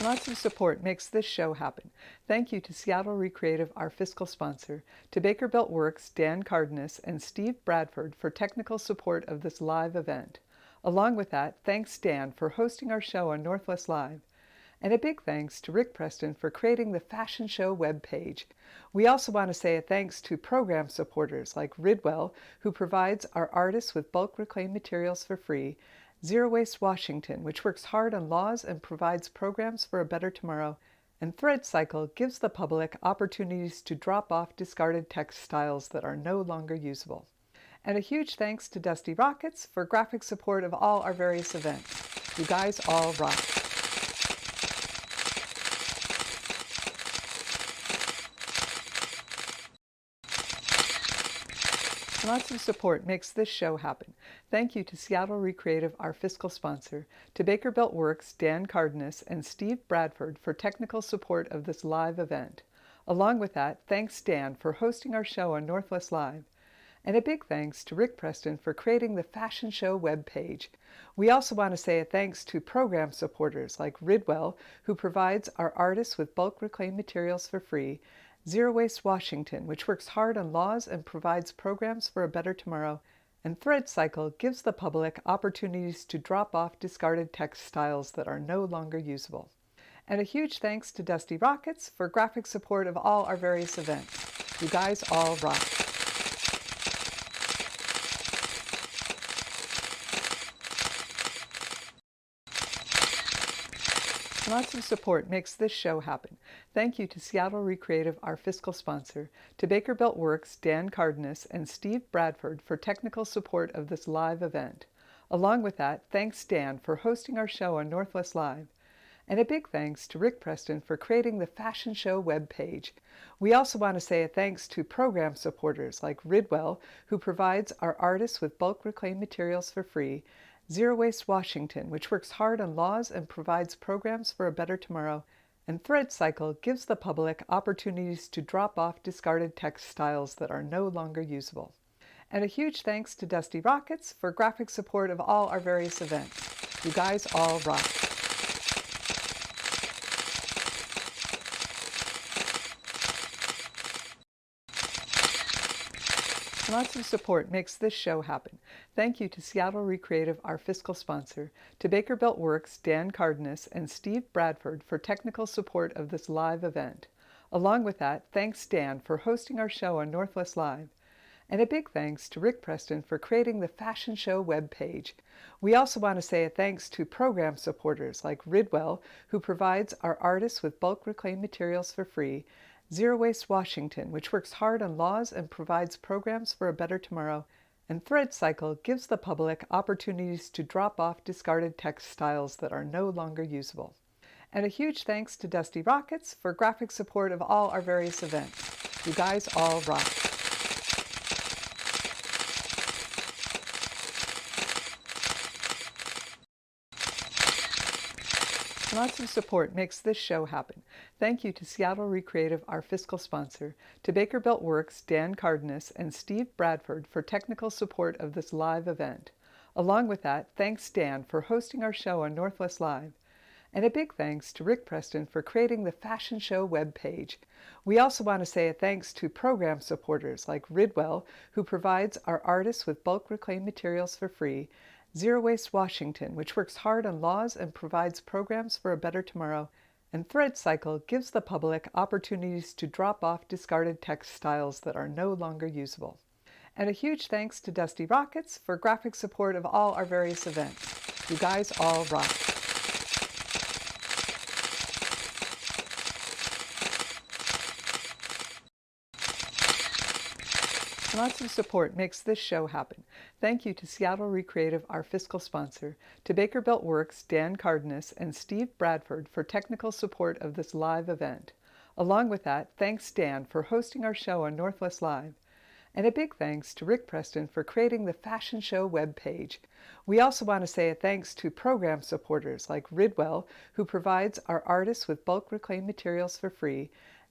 Lots of support makes this show happen. Thank you to Seattle Recreative, our fiscal sponsor, to Baker Built Works, Dan Cardenas, and Steve Bradford for technical support of this live event. Along with that, thanks Dan for hosting our show on Northwest Live. And a big thanks to Rick Preston for creating the fashion show webpage. We also want to say a thanks to program supporters like Ridwell, who provides our artists with bulk reclaimed materials for free, Zero Waste Washington, which works hard on laws and provides programs for a better tomorrow, and Thread Cycle gives the public opportunities to drop off discarded textiles that are no longer usable. And a huge thanks to Dusty Rockets for graphic support of all our various events. You guys all rock. Lots of support makes this show happen. Thank you to Seattle Recreative, our fiscal sponsor, to Baker Built Works, Dan Cardenas, and Steve Bradford for technical support of this live event. Along with that, thanks Dan for hosting our show on Northwest Live. And a big thanks to Rick Preston for creating the fashion show webpage. We also want to say a thanks to program supporters like Ridwell, who provides our artists with bulk reclaimed materials for free, Zero Waste Washington, which works hard on laws and provides programs for a better tomorrow, and Thread Cycle gives the public opportunities to drop off discarded textiles that are no longer usable. And a huge thanks to Dusty Rockets for graphic support of all our various events. You guys all rock. Lots of support makes this show happen. Thank you to Seattle Recreative, our fiscal sponsor, to Baker Built Works, Dan Cardenas, and Steve Bradford for technical support of this live event. Along with that, thanks Dan for hosting our show on Northwest Live. And a big thanks to Rick Preston for creating the fashion show webpage. We also want to say a thanks to program supporters like Ridwell, who provides our artists with bulk reclaimed materials for free, Zero Waste Washington, which works hard on laws and provides programs for a better tomorrow, and Thread Cycle gives the public opportunities to drop off discarded textiles that are no longer usable. And a huge thanks to Dusty Rockets for graphic support of all our various events. You guys all rock. Lots of support makes this show happen. Thank you to Seattle Recreative, our fiscal sponsor, to Baker Built Works, Dan Cardenas, and Steve Bradford for technical support of this live event. Along with that, thanks Dan for hosting our show on Northwest Live. And a big thanks to Rick Preston for creating the fashion show webpage. We also want to say a thanks to program supporters like Ridwell, who provides our artists with bulk reclaimed materials for free, Zero Waste Washington, which works hard on laws and provides programs for a better tomorrow, and Thread Cycle gives the public opportunities to drop off discarded textiles that are no longer usable. And a huge thanks to Dusty Rockets for graphic support of all our various events. You guys all rock. Lots of support makes this show happen. Thank you to Seattle Recreative, our fiscal sponsor, to Baker Built Works, Dan Cardenas, and Steve Bradford for technical support of this live event. Along with that, thanks Dan for hosting our show on Northwest Live. And a big thanks to Rick Preston for creating the fashion show webpage. We also want to say a thanks to program supporters like Ridwell, who provides our artists with bulk reclaimed materials for free, Zero Waste Washington, which works hard on laws and provides programs for a better tomorrow, and Thread Cycle gives the public opportunities to drop off discarded textiles that are no longer usable. And a huge thanks to Dusty Rockets for graphic support of all our various events. You guys all rock. Lots of support makes this show happen. Thank you to Seattle Recreative, our fiscal sponsor, to Baker Built Works, Dan Cardenas, and Steve Bradford for technical support of this live event. Along with that, thanks Dan for hosting our show on Northwest Live. And a big thanks to Rick Preston for creating the fashion show webpage. We also want to say a thanks to program supporters like Ridwell, who provides our artists with bulk reclaimed materials for free,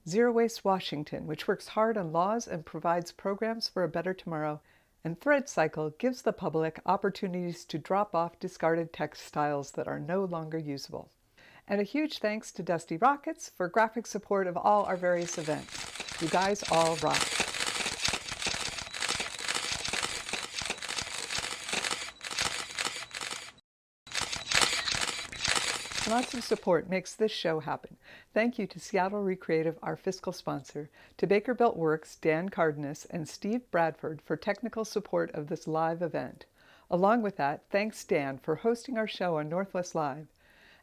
Zero Waste Washington, which works hard on laws and provides programs for a better tomorrow, and Thread Cycle gives the public opportunities to drop off discarded textiles that are no longer usable. And a huge thanks to Dusty Rockets for graphic support of all our various events. You guys all rock. Lots of support makes this show happen. Thank you to Seattle Recreative, our fiscal sponsor, to Baker Built Works, Dan Cardenas, and Steve Bradford for technical support of this live event. Along with that, thanks Dan for hosting our show on Northwest Live.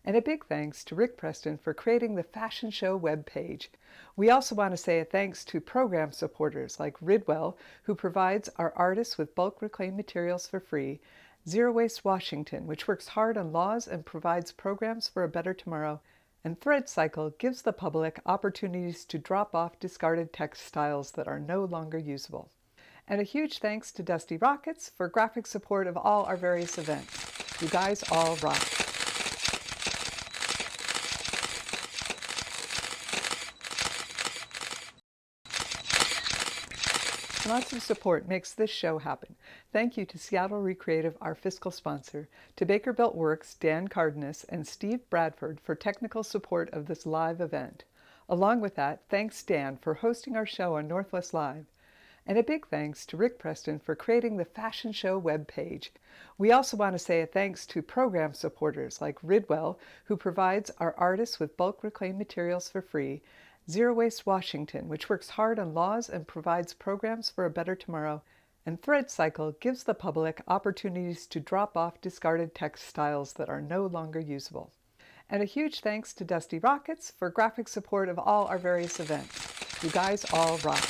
And a big thanks to Rick Preston for creating the fashion show webpage. We also want to say a thanks to program supporters like Ridwell, who provides our artists with bulk reclaimed materials for free, Zero Waste Washington, which works hard on laws and provides programs for a better tomorrow, and Thread Cycle gives the public opportunities to drop off discarded textiles that are no longer usable. And a huge thanks to Dusty Rockets for graphic support of all our various events. You guys all rock. Lots of support makes this show happen. Thank you to Seattle Recreative, our fiscal sponsor, to Baker Built Works, Dan Cardenas, and Steve Bradford for technical support of this live event. Along with that, thanks Dan for hosting our show on Northwest Live. And a big thanks to Rick Preston for creating the fashion show webpage. We also want to say a thanks to program supporters like Ridwell, who provides our artists with bulk reclaimed materials for free, Zero Waste Washington, which works hard on laws and provides programs for a better tomorrow, and Thread Cycle gives the public opportunities to drop off discarded textiles that are no longer usable. And a huge thanks to Dusty Rockets for graphic support of all our various events. You guys all rock.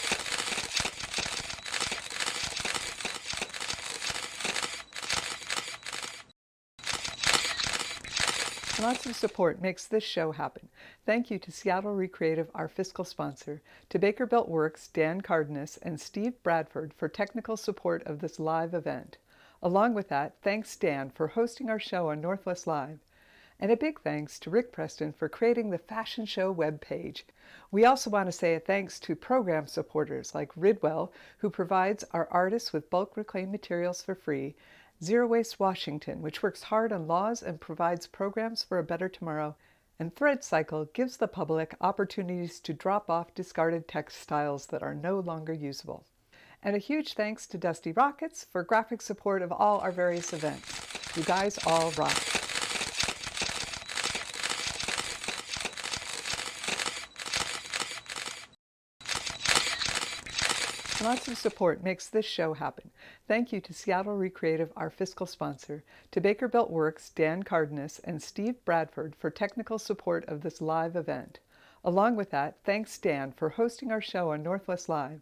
Lots of support makes this show happen. Thank you to Seattle Recreative, our fiscal sponsor, to Baker Built Works, Dan Cardenas, and Steve Bradford for technical support of this live event. Along with that, thanks Dan for hosting our show on Northwest Live. And a big thanks to Rick Preston for creating the fashion show webpage. We also want to say a thanks to program supporters like Ridwell, who provides our artists with bulk reclaimed materials for free, Zero Waste Washington, which works hard on laws and provides programs for a better tomorrow, and Thread Cycle gives the public opportunities to drop off discarded textiles that are no longer usable. And a huge thanks to Dusty Rockets for graphic support of all our various events. You guys all rock. Lots of support makes this show happen. Thank you to Seattle Recreative, our fiscal sponsor, to Baker Built Works, Dan Cardenas, and Steve Bradford for technical support of this live event. Along with that, thanks Dan for hosting our show on Northwest Live.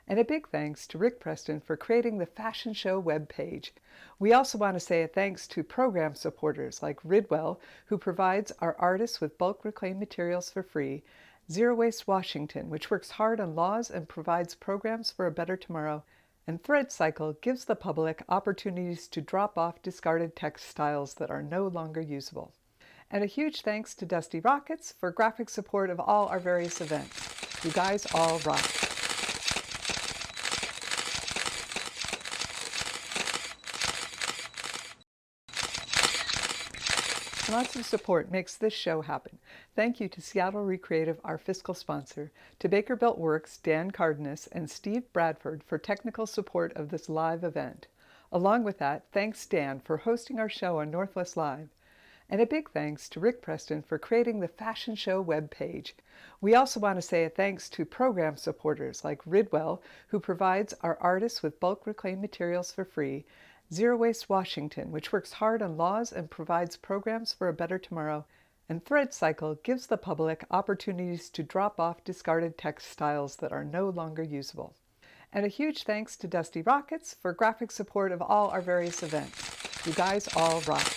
And a big thanks to Rick Preston for creating the fashion show webpage. We also want to say a thanks to program supporters like Ridwell, who provides our artists with bulk reclaimed materials for free, Zero Waste Washington, which works hard on laws and provides programs for a better tomorrow, and Thread Cycle gives the public opportunities to drop off discarded textiles that are no longer usable. And a huge thanks to Dusty Rockets for graphic support of all our various events. You guys all rock. Lots of support makes this show happen. Thank you to Seattle Recreative, our fiscal sponsor, to Baker Built Works, Dan Cardenas, and Steve Bradford for technical support of this live event. Along with that, thanks Dan for hosting our show on Northwest Live. And a big thanks to Rick Preston for creating the fashion show webpage. We also want to say a thanks to program supporters like Ridwell, who provides our artists with bulk reclaimed materials for free, Zero Waste Washington, which works hard on laws and provides programs for a better tomorrow, and Thread Cycle gives the public opportunities to drop off discarded textiles that are no longer usable. And a huge thanks to Dusty Rockets for graphic support of all our various events. You guys all rock.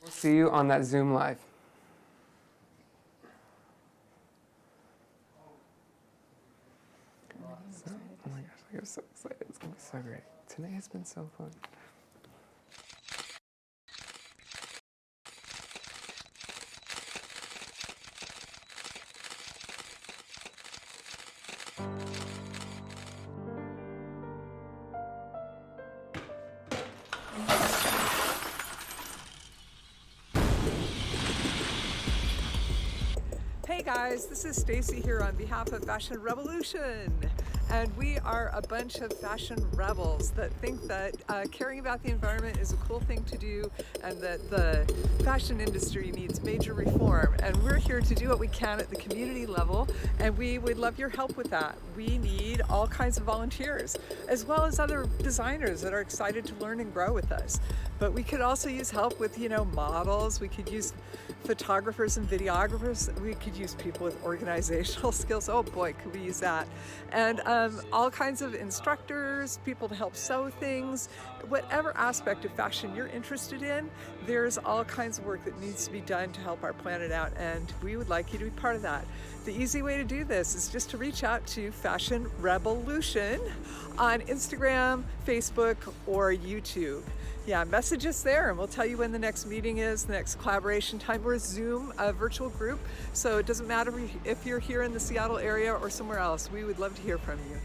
We'll see you on that Zoom Live. So, oh my gosh, I'm so excited. It's going to be so great. Today has been so fun. Hey guys, this is Staci here on behalf of Fashion Revolution. And we are a bunch of fashion rebels that think that caring about the environment is a cool thing to do and that the fashion industry needs major reform. And we're here to do what we can at the community level, and we would love your help with that. We need all kinds of volunteers, as well as other designers that are excited to learn and grow with us. But we could also use help with, models. We could use photographers and videographers. We could use people with organizational skills. Oh boy, could we use that. And all kinds of instructors, people to help sew things. Whatever aspect of fashion you're interested in, there's all kinds of work that needs to be done to help our planet out, and we would like you to be part of that. The easy way to do this is just to reach out to Fashion Revolution on Instagram, Facebook, or YouTube. Yeah, message us there and we'll tell you when the next meeting is, the next collaboration time. We're a Zoom virtual group, so it doesn't matter if you're here in the Seattle area or somewhere else. We would love to hear from you.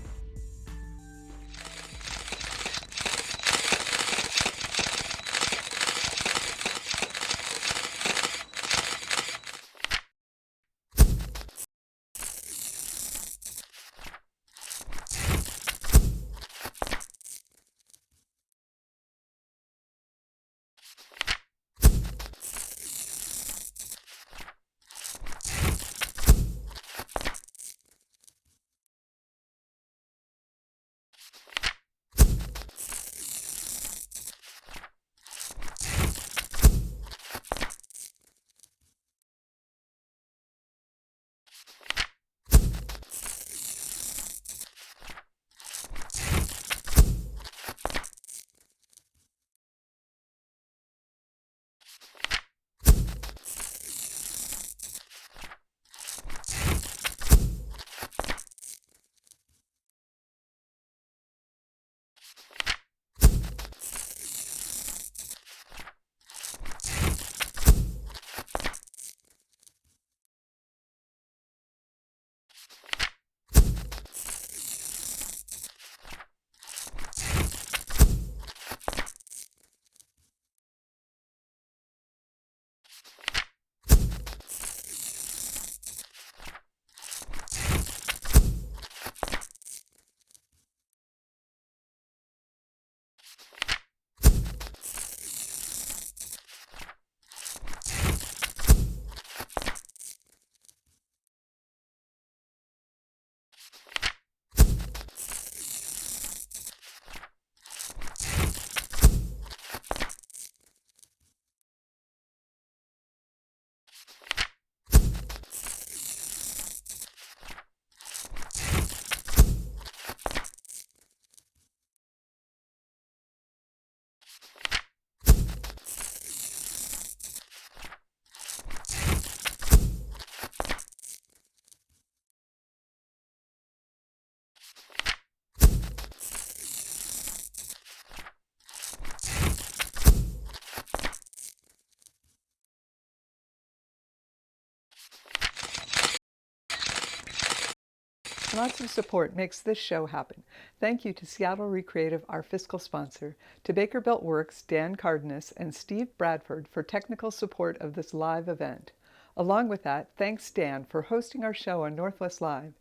Lots of support makes this show happen. Thank you to Seattle Recreative, our fiscal sponsor, to Baker Built Works, Dan Cardenas, and Steve Bradford for technical support of this live event. Along with that, thanks Dan for hosting our show on Northwest Live.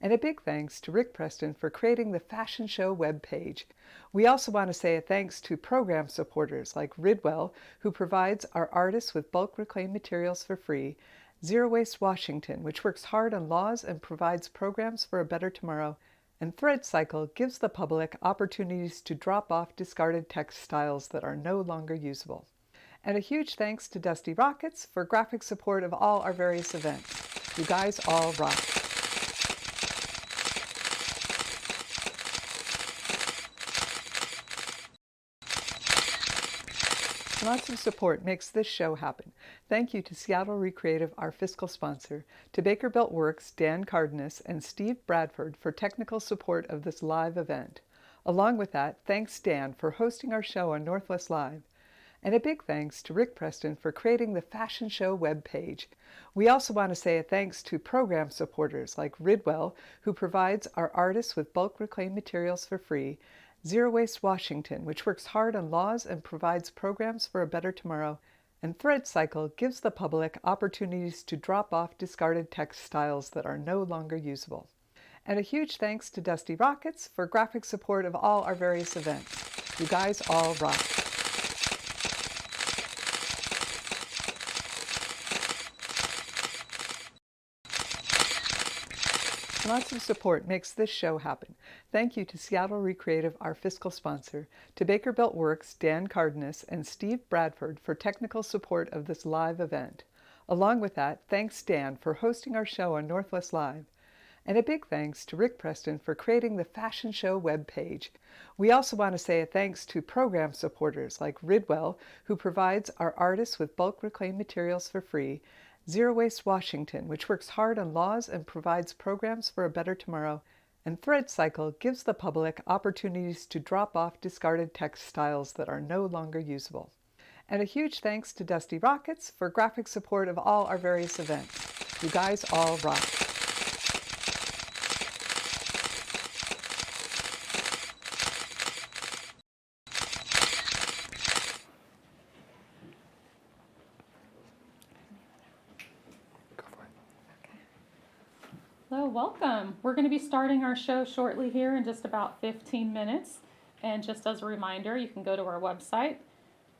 And a big thanks to Rick Preston for creating the fashion show webpage. We also want to say a thanks to program supporters like Ridwell, who provides our artists with bulk reclaimed materials for free, Zero Waste Washington, which works hard on laws and provides programs for a better tomorrow, and Thread Cycle gives the public opportunities to drop off discarded textiles that are no longer usable. And a huge thanks to Dusty Rockets for graphic support of all our various events. You guys all rock. Lots of support makes this show happen. Thank you to Seattle Recreative, our fiscal sponsor, to Baker Built Works, Dan Cardenas, and Steve Bradford for technical support of this live event. Along with that, thanks Dan for hosting our show on Northwest Live. And a big thanks to Rick Preston for creating the fashion show webpage. We also want to say a thanks to program supporters like Ridwell, who provides our artists with bulk reclaimed materials for free, Zero Waste Washington, which works hard on laws and provides programs for a better tomorrow, and Thread Cycle gives the public opportunities to drop off discarded textiles that are no longer usable. And a huge thanks to Dusty Rockets for graphic support of all our various events. You guys all rock. Lots of support makes this show happen. Thank you to Seattle Recreative, our fiscal sponsor, to Baker Built Works, Dan Cardenas, and Steve Bradford for technical support of this live event. Along with that, thanks Dan for hosting our show on Northwest Live. And a big thanks to Rick Preston for creating the fashion show webpage. We also want to say a thanks to program supporters like Ridwell, who provides our artists with bulk reclaimed materials for free, Zero Waste Washington, which works hard on laws and provides programs for a better tomorrow, and Thread Cycle gives the public opportunities to drop off discarded textiles that are no longer usable. And a huge thanks to Dusty Rockets for graphic support of all our various events. You guys all rock. Hello, welcome. We're going to be starting our show shortly here in just about 15 minutes. And just as a reminder, you can go to our website,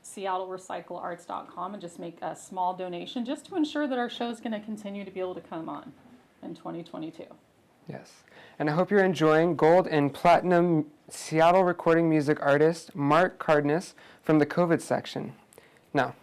seattlerecyclearts.com, and just make a small donation just to ensure that our show is going to continue to be able to come on in 2022. Yes. And I hope you're enjoying gold and platinum Seattle recording music artist Mark Cardenas from the COVID section. Now,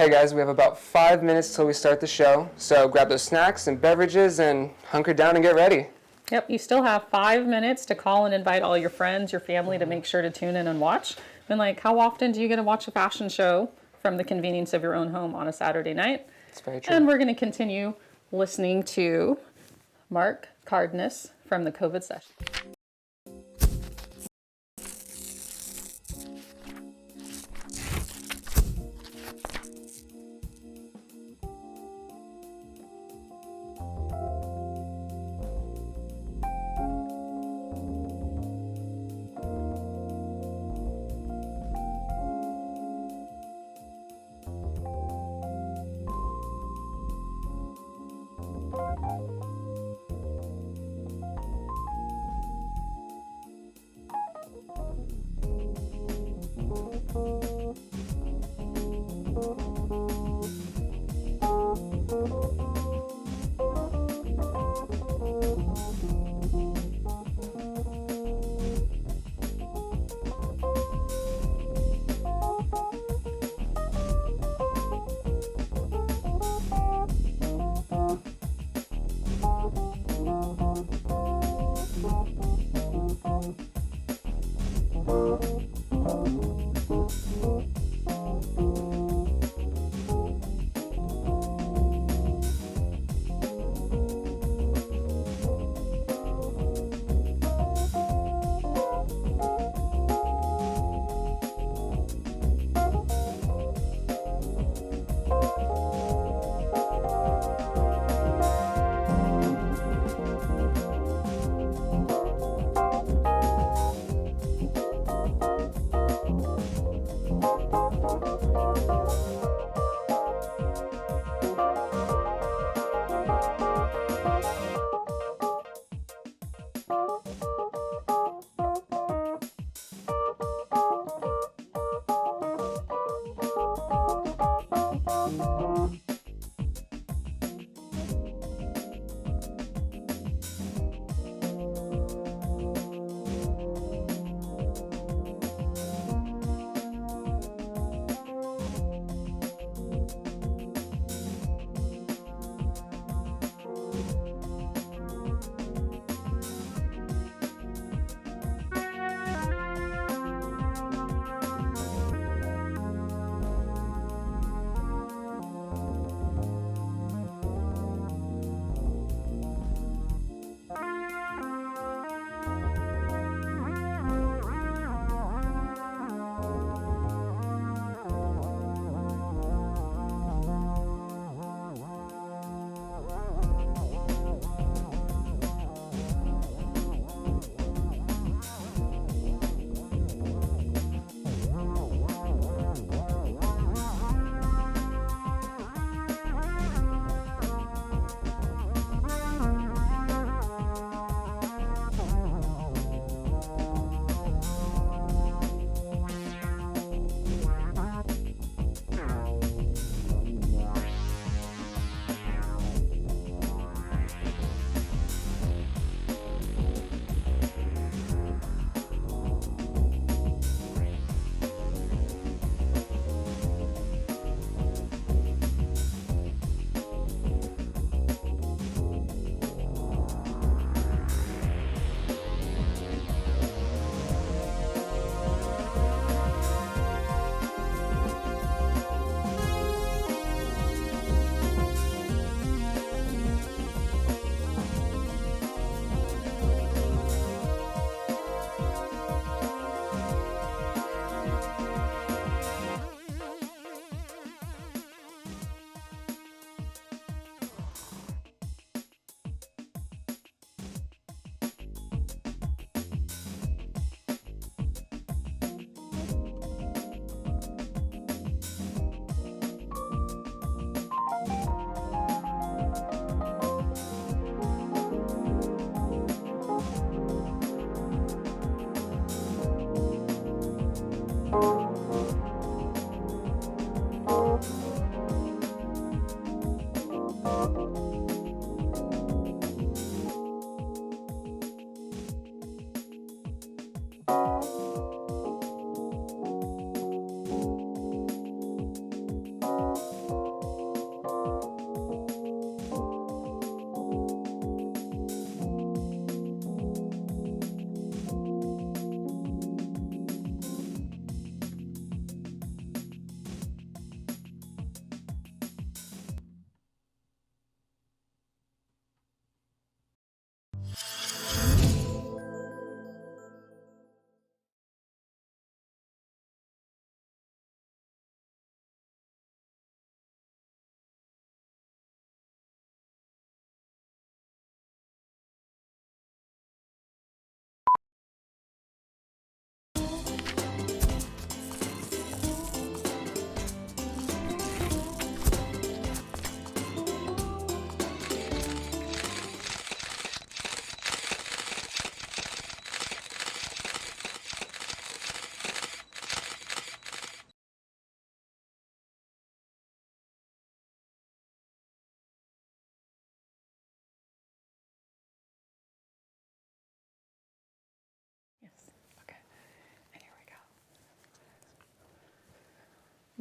Hey guys, we have about 5 minutes till we start the show, so grab those snacks and beverages and hunker down and get ready. Yep, you still have 5 minutes to call and invite all your friends, your family to make sure to tune in and watch. And how often do you get to watch a fashion show from the convenience of your own home on a Saturday night? It's very true. And we're going to continue listening to Mark Ardis from the COVID session.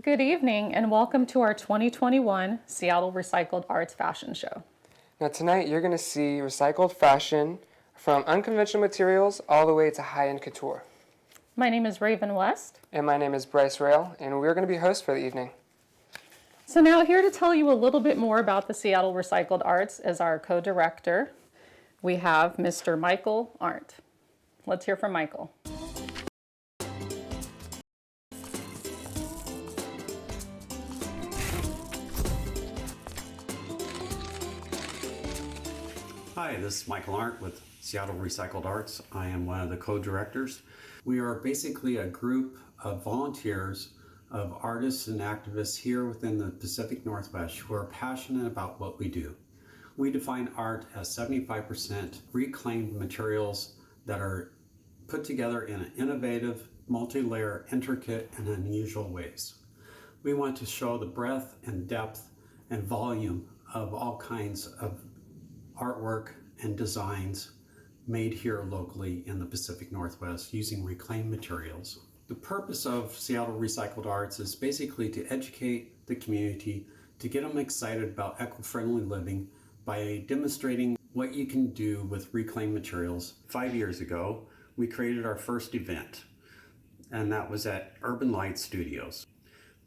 Good evening and welcome to our 2021 Seattle Recycled Arts Fashion Show. Now tonight you're going to see recycled fashion from unconventional materials all the way to high-end couture. My name is Raven West. And my name is Bryce Rail, and we're going to be hosts for the evening. So now here to tell you a little bit more about the Seattle Recycled Arts as our co-director, we have Mr. Michael Arndt. Let's hear from Michael. Hi, this is Michael Arndt with Seattle Recycled Arts. I am one of the co-directors. We are basically a group of volunteers, of artists and activists here within the Pacific Northwest who are passionate about what we do. We define art as 75% reclaimed materials that are put together in an innovative, multi-layer, intricate, and unusual ways. We want to show the breadth and depth and volume of all kinds of artwork and designs made here locally in the Pacific Northwest using reclaimed materials. The purpose of Seattle Recycled Arts is basically to educate the community, to get them excited about eco-friendly living by demonstrating what you can do with reclaimed materials. 5 years ago, we created our first event, and that was at Urban Light Studios.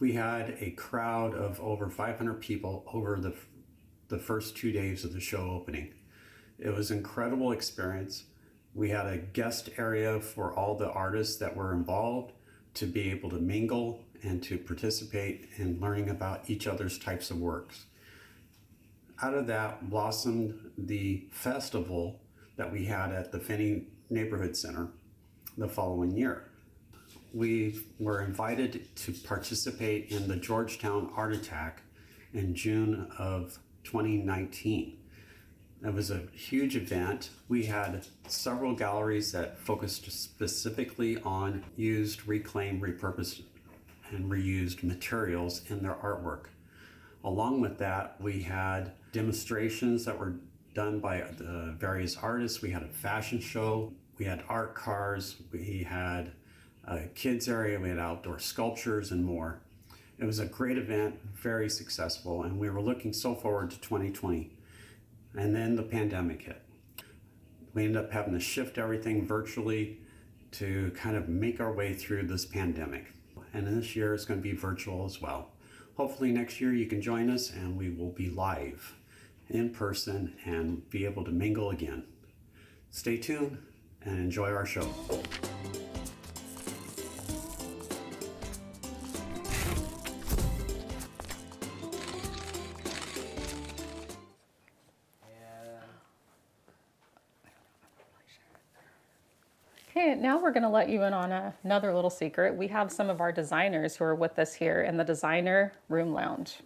We had a crowd of over 500 people over the first 2 days of the show opening. It was an incredible experience. We had a guest area for all the artists that were involved to be able to mingle and to participate in learning about each other's types of works. Out of that blossomed the festival that we had at the Finney Neighborhood Center the following year. We were invited to participate in the Georgetown Art Attack in June of 2019. It was a huge event. We had several galleries that focused specifically on used, reclaimed, repurposed, and reused materials in their artwork. Along with that, we had demonstrations that were done by the various artists. We had a fashion show, we had art cars, we had a kids area, we had outdoor sculptures and more. It was a great event, very successful, and we were looking so forward to 2020. And then the pandemic hit. We ended up having to shift everything virtually to kind of make our way through this pandemic. And this year it's going to be virtual as well. Hopefully next year you can join us and we will be live in person and be able to mingle again. Stay tuned and enjoy our show. Okay, now we're going to let you in on another little secret. We have some of our designers who are with us here in the designer room lounge.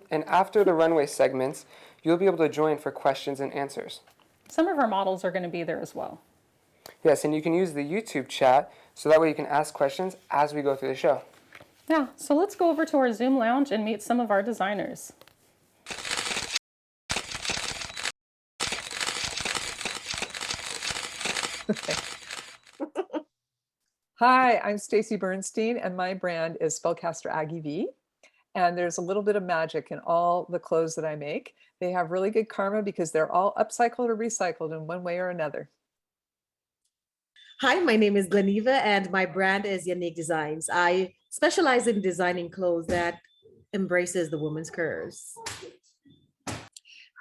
And after the runway segments, you'll be able to join for questions and answers. Some of our models are going to be there as well. Yes, and you can use the YouTube chat so that way you can ask questions as we go through the show. Yeah, so let's go over to our Zoom lounge and meet some of our designers. Hi, I'm Staci Bernstein, and my brand is Spellcaster Aggie V. And there's a little bit of magic in all the clothes that I make. They have really good karma because they're all upcycled or recycled in one way or another. Hi, my name is Gleneva, and my brand is Unique Designs. I specialize in designing clothes that embraces the woman's curves.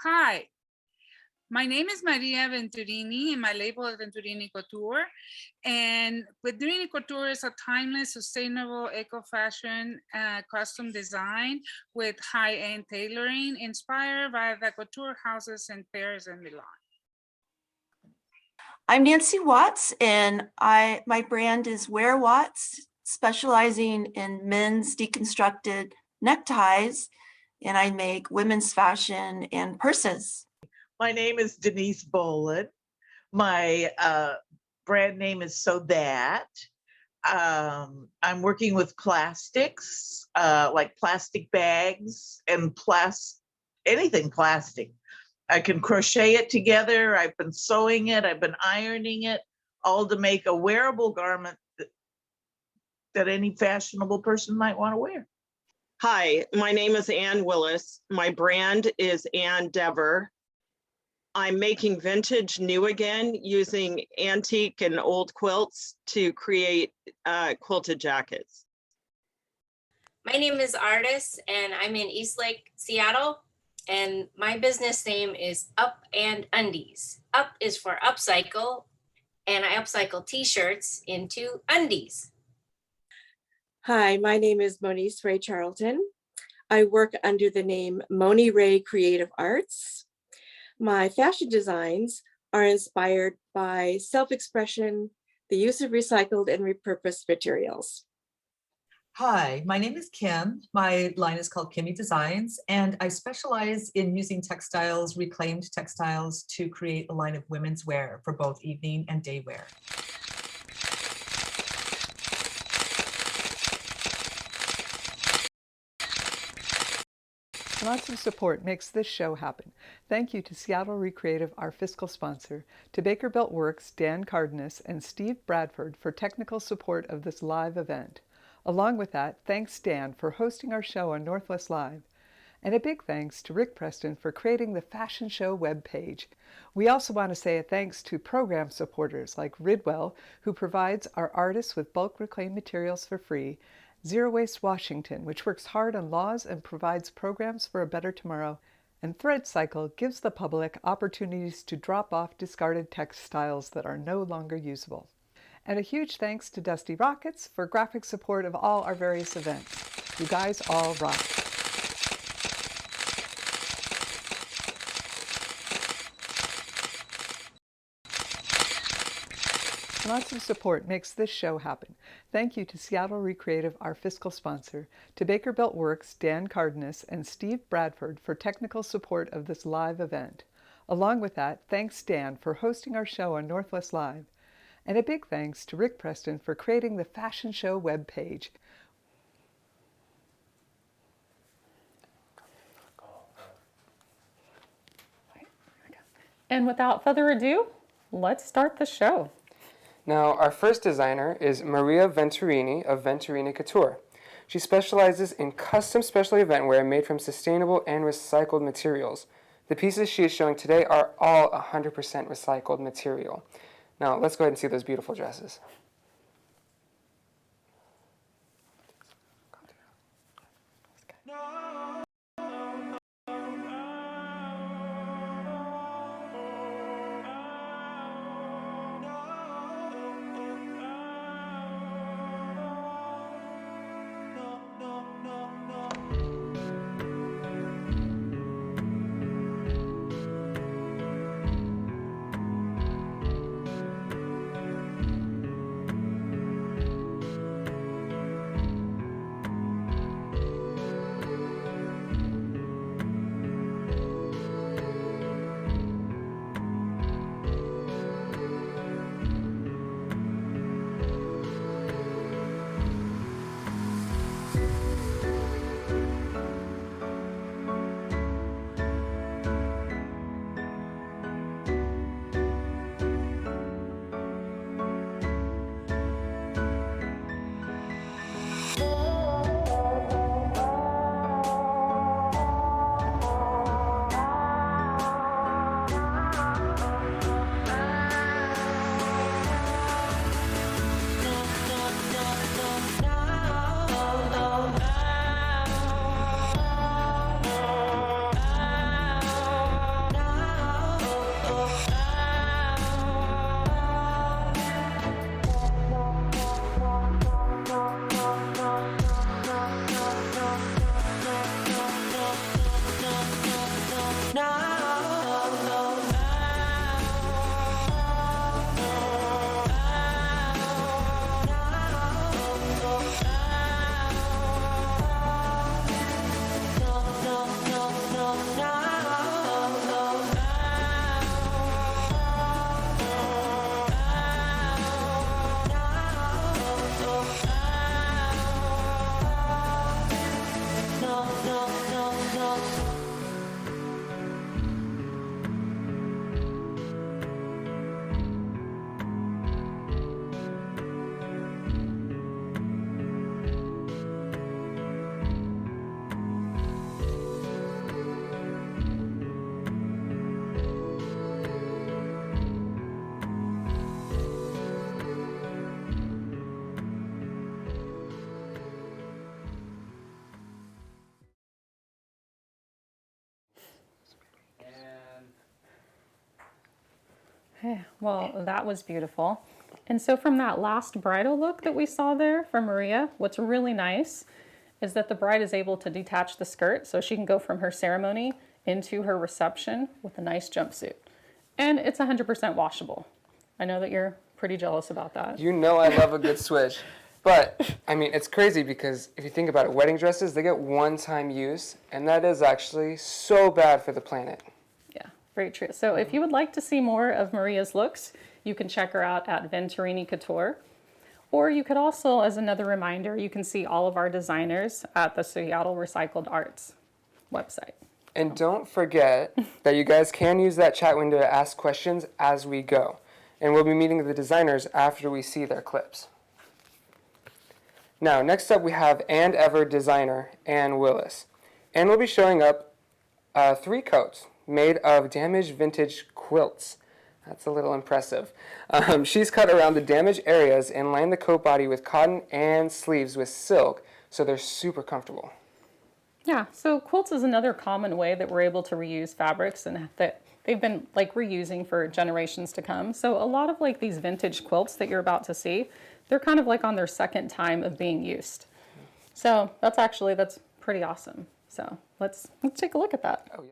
Hi, my name is Maria Venturini, and my label is Venturini Couture. And Venturini Couture is a timeless, sustainable, eco-fashion custom design with high-end tailoring inspired by the couture houses in Paris and Milan. I'm Nancy Watts, and my brand is Wear Watts, specializing in men's deconstructed neckties, and I make women's fashion and purses. My name is Denese Bolin. My brand name is So That. I'm working with plastics, like plastic bags and anything plastic. I can crochet it together. I've been sewing it. I've been ironing it, all to make a wearable garment that any fashionable person might want to wear. Hi, my name is Ann Willis. My brand is Ann Dever. I'm making vintage new again using antique and old quilts to create quilted jackets. My name is Ardis, and I'm in Eastlake, Seattle. And my business name is Up and Undies. Up is for upcycle, and I upcycle t-shirts into undies. Hi, my name is Moniece Ray Charlton. I work under the name Moni Ray Creative Arts. My fashion designs are inspired by self-expression, the use of recycled and repurposed materials. Hi, my name is Kim. My line is called Kimmy Designs, and I specialize in using textiles, reclaimed textiles, to create a line of women's wear for both evening and day wear. Lots of support makes this show happen. Thank you to Seattle Recreative, our fiscal sponsor, to Baker Built Works, Dan Cardenas, and Steve Bradford for technical support of this live event. Along with that, thanks Dan for hosting our show on Northwest Live. And a big thanks to Rick Preston for creating the fashion show webpage. We also want to say a thanks to program supporters like Ridwell, who provides our artists with bulk reclaimed materials for free, Zero Waste Washington, which works hard on laws and provides programs for a better tomorrow, and Thread Cycle gives the public opportunities to drop off discarded textiles that are no longer usable. And a huge thanks to Dusty Rockets for graphic support of all our various events. You guys all rock. Lots of support makes this show happen. Thank you to Seattle Recreative, our fiscal sponsor, to Baker Built Works, Dan Cardenas, and Steve Bradford for technical support of this live event. Along with that, thanks Dan for hosting our show on Northwest Live. And a big thanks to Rick Preston for creating the fashion show webpage. And without further ado, let's start the show. Now, our first designer is Maria Venturini of Venturini Couture. She specializes in custom special event wear made from sustainable and recycled materials. The pieces she is showing today are all 100% recycled material. Now, let's go ahead and see those beautiful dresses. Well, that was beautiful. And so from that last bridal look that we saw there from Maria, what's really nice is that the bride is able to detach the skirt so she can go from her ceremony into her reception with a nice jumpsuit. And it's 100% washable. I know that you're pretty jealous about that. You know I love a good switch. But, I mean, it's crazy because if you think about it, wedding dresses, they get one-time use, and that is actually so bad for the planet. Yeah, very true. So if you would like to see more of Maria's looks, you can check her out at Venturini Couture. Or you could also, as another reminder, you can see all of our designers at the Seattle Recycled Arts website. And don't forget that you guys can use that chat window to ask questions as we go. And we'll be meeting the designers after we see their clips. Now, next up we have And Ever designer, Ann Willis. Ann will be showing up 3 coats made of damaged vintage quilts. That's a little impressive. She's cut around the damaged areas and lined the coat body with cotton and sleeves with silk, so they're super comfortable. Yeah, so quilts is another common way that we're able to reuse fabrics and that they've been like reusing for generations to come. So a lot of like these vintage quilts that you're about to see, they're kind of like on their second time of being used. So that's pretty awesome. So let's take a look at that. Oh, yeah.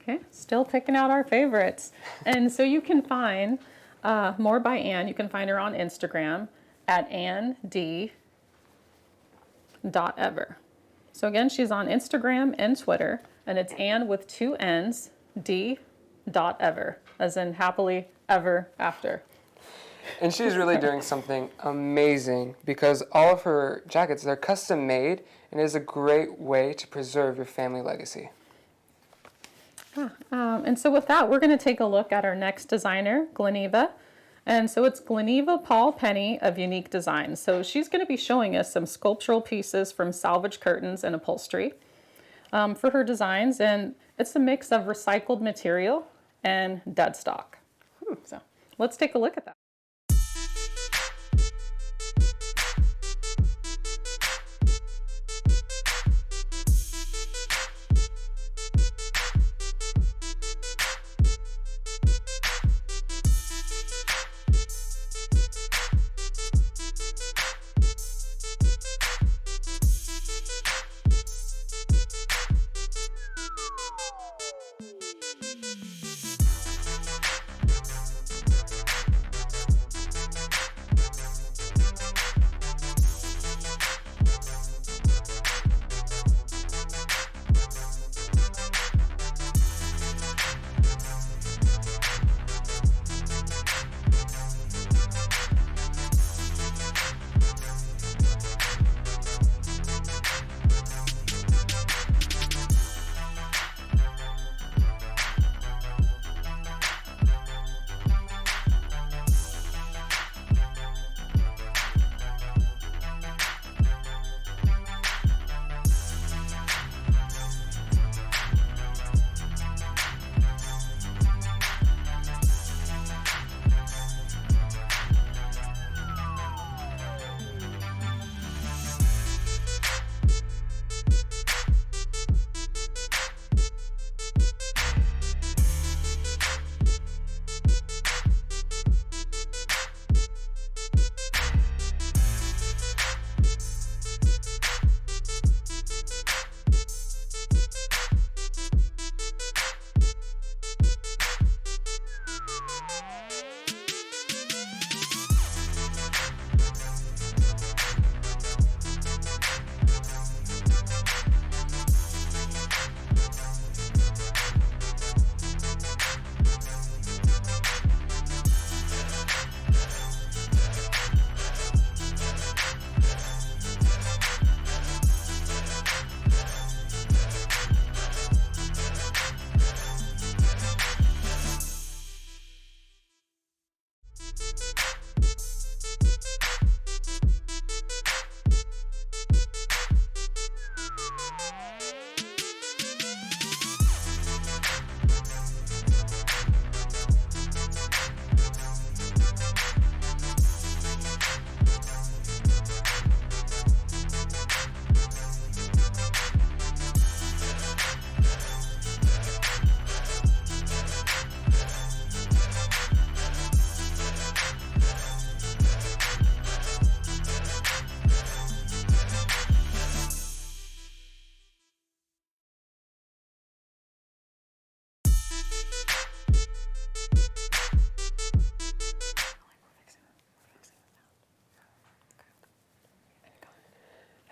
Okay, still picking out our favorites. And so you can find more by Ann. You can find her on Instagram at AnnD.ever. So again, she's on Instagram and Twitter, and it's Ann with 2 N's, D.ever, as in happily ever after. And she's really doing something amazing because all of her jackets, they're custom made, and it is a great way to preserve your family legacy. And so with that, we're going to take a look at our next designer, Gleneva. And so it's Gleneva Paul Penny of Unique Designs. So she's going to be showing us some sculptural pieces from salvage curtains and upholstery for her designs. And it's a mix of recycled material and dead stock. So let's take a look at that.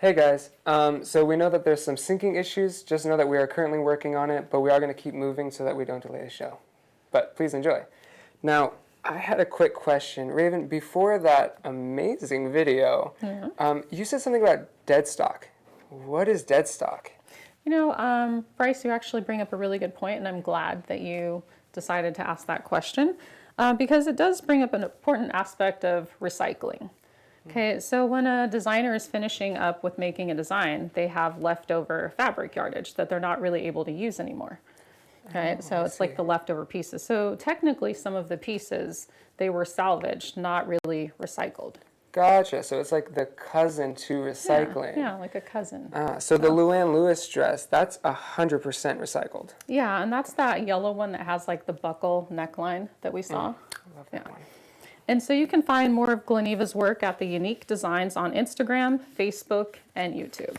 Hey guys, so we know that there's some syncing issues. Just know that we are currently working on it, but we are going to keep moving so that we don't delay the show. But please enjoy. Now, I had a quick question. Raven, before that amazing video, you said something about dead stock. What is dead stock? You know, Bryce, you actually bring up a really good point, and I'm glad that you decided to ask that question because it does bring up an important aspect of recycling. Okay, so when a designer is finishing up with making a design, they have leftover fabric yardage that they're not really able to use anymore. Okay, so it's like the leftover pieces. So technically some of the pieces, they were salvaged, not really recycled. Gotcha, so it's like the cousin to recycling. Yeah, like a cousin. So the Luann Lewis dress, that's 100% recycled. Yeah, and that's that yellow one that has like the buckle neckline that we saw. I love that one. And so you can find more of Gleneva's work at the Unique Designs on Instagram, Facebook, and YouTube.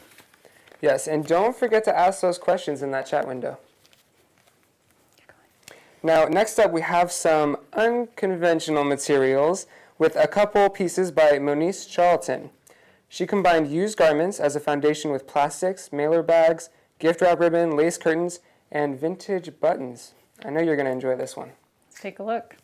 Yes, and don't forget to ask those questions in that chat window. Now, next up, we have some unconventional materials with a couple pieces by Moniece Charlton. She combined used garments as a foundation with plastics, mailer bags, gift wrap ribbon, lace curtains, and vintage buttons. I know you're going to enjoy this one. Let's take a look.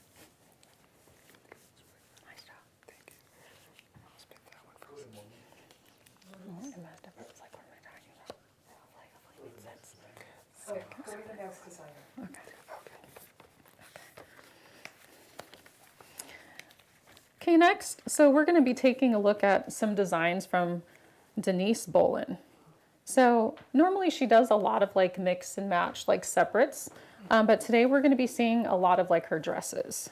Okay, next, so we're going to be taking a look at some designs from Denese Bolin. So normally she does a lot of like mix and match, like separates, but today we're going to be seeing a lot of like her dresses.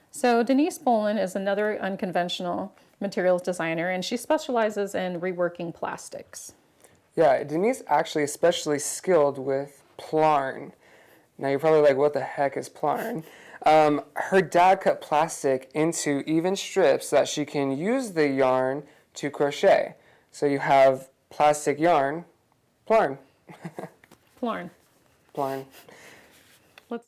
So Denese Bolin is another unconventional materials designer, and she specializes in reworking plastics. Yeah, Denise actually especially skilled with plarn. Now you're probably like, what the heck is plarn? Her dad cut plastic into even strips so that she can use the yarn to crochet. So you have plastic yarn, plarn. Plarn. Plarn. Let's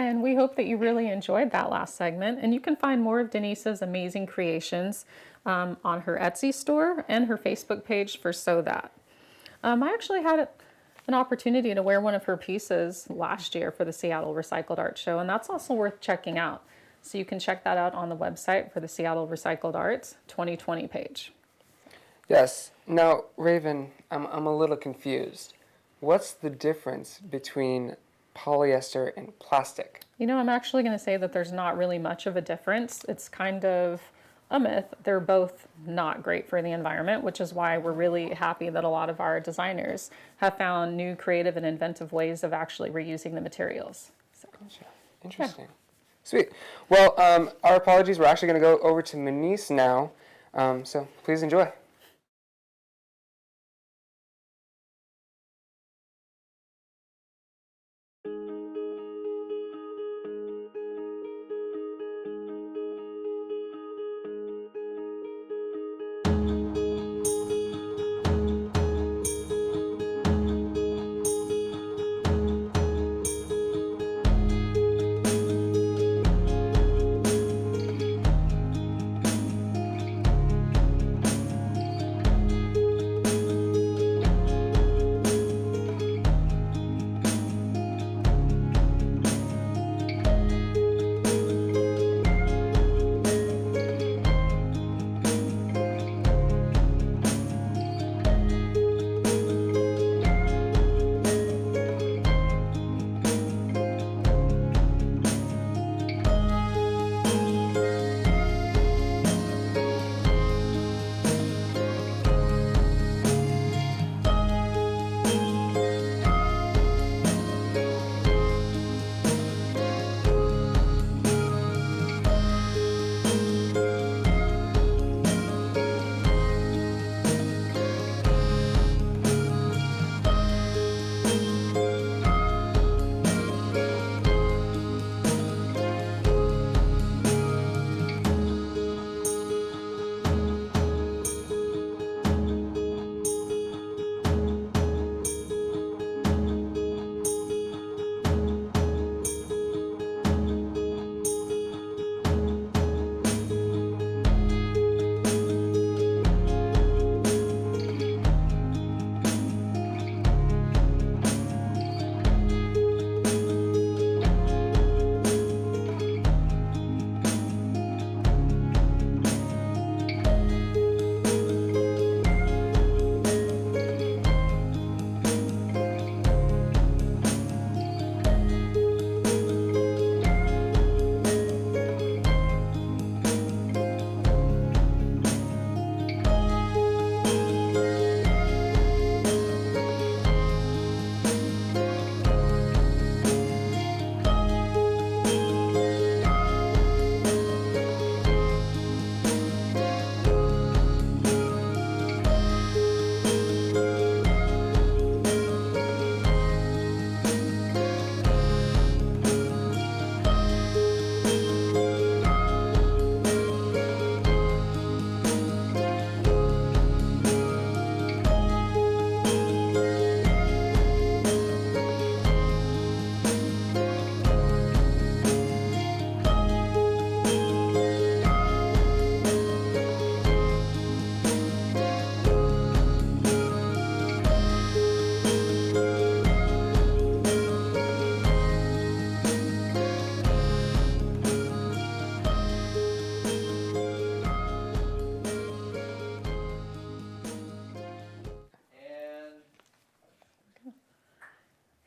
And we hope that you really enjoyed that last segment. And you can find more of Denese's amazing creations on her Etsy store and her Facebook page for Sew That. I actually had an opportunity to wear one of her pieces last year for the Seattle Recycled Art Show, and that's also worth checking out. So you can check that out on the website for the Seattle Recycled Arts 2020 page. Yes. Now, Raven, I'm a little confused. What's the difference between polyester and plastic? You know, I'm actually going to say that there's not really much of a difference. It's kind of a myth. They're both not great for the environment, which is why we're really happy that a lot of our designers have found new creative and inventive ways of actually reusing the materials. So, Gotcha. Interesting. Yeah. Sweet. Well, our apologies. We're actually going to go over to Moniece now. So please enjoy.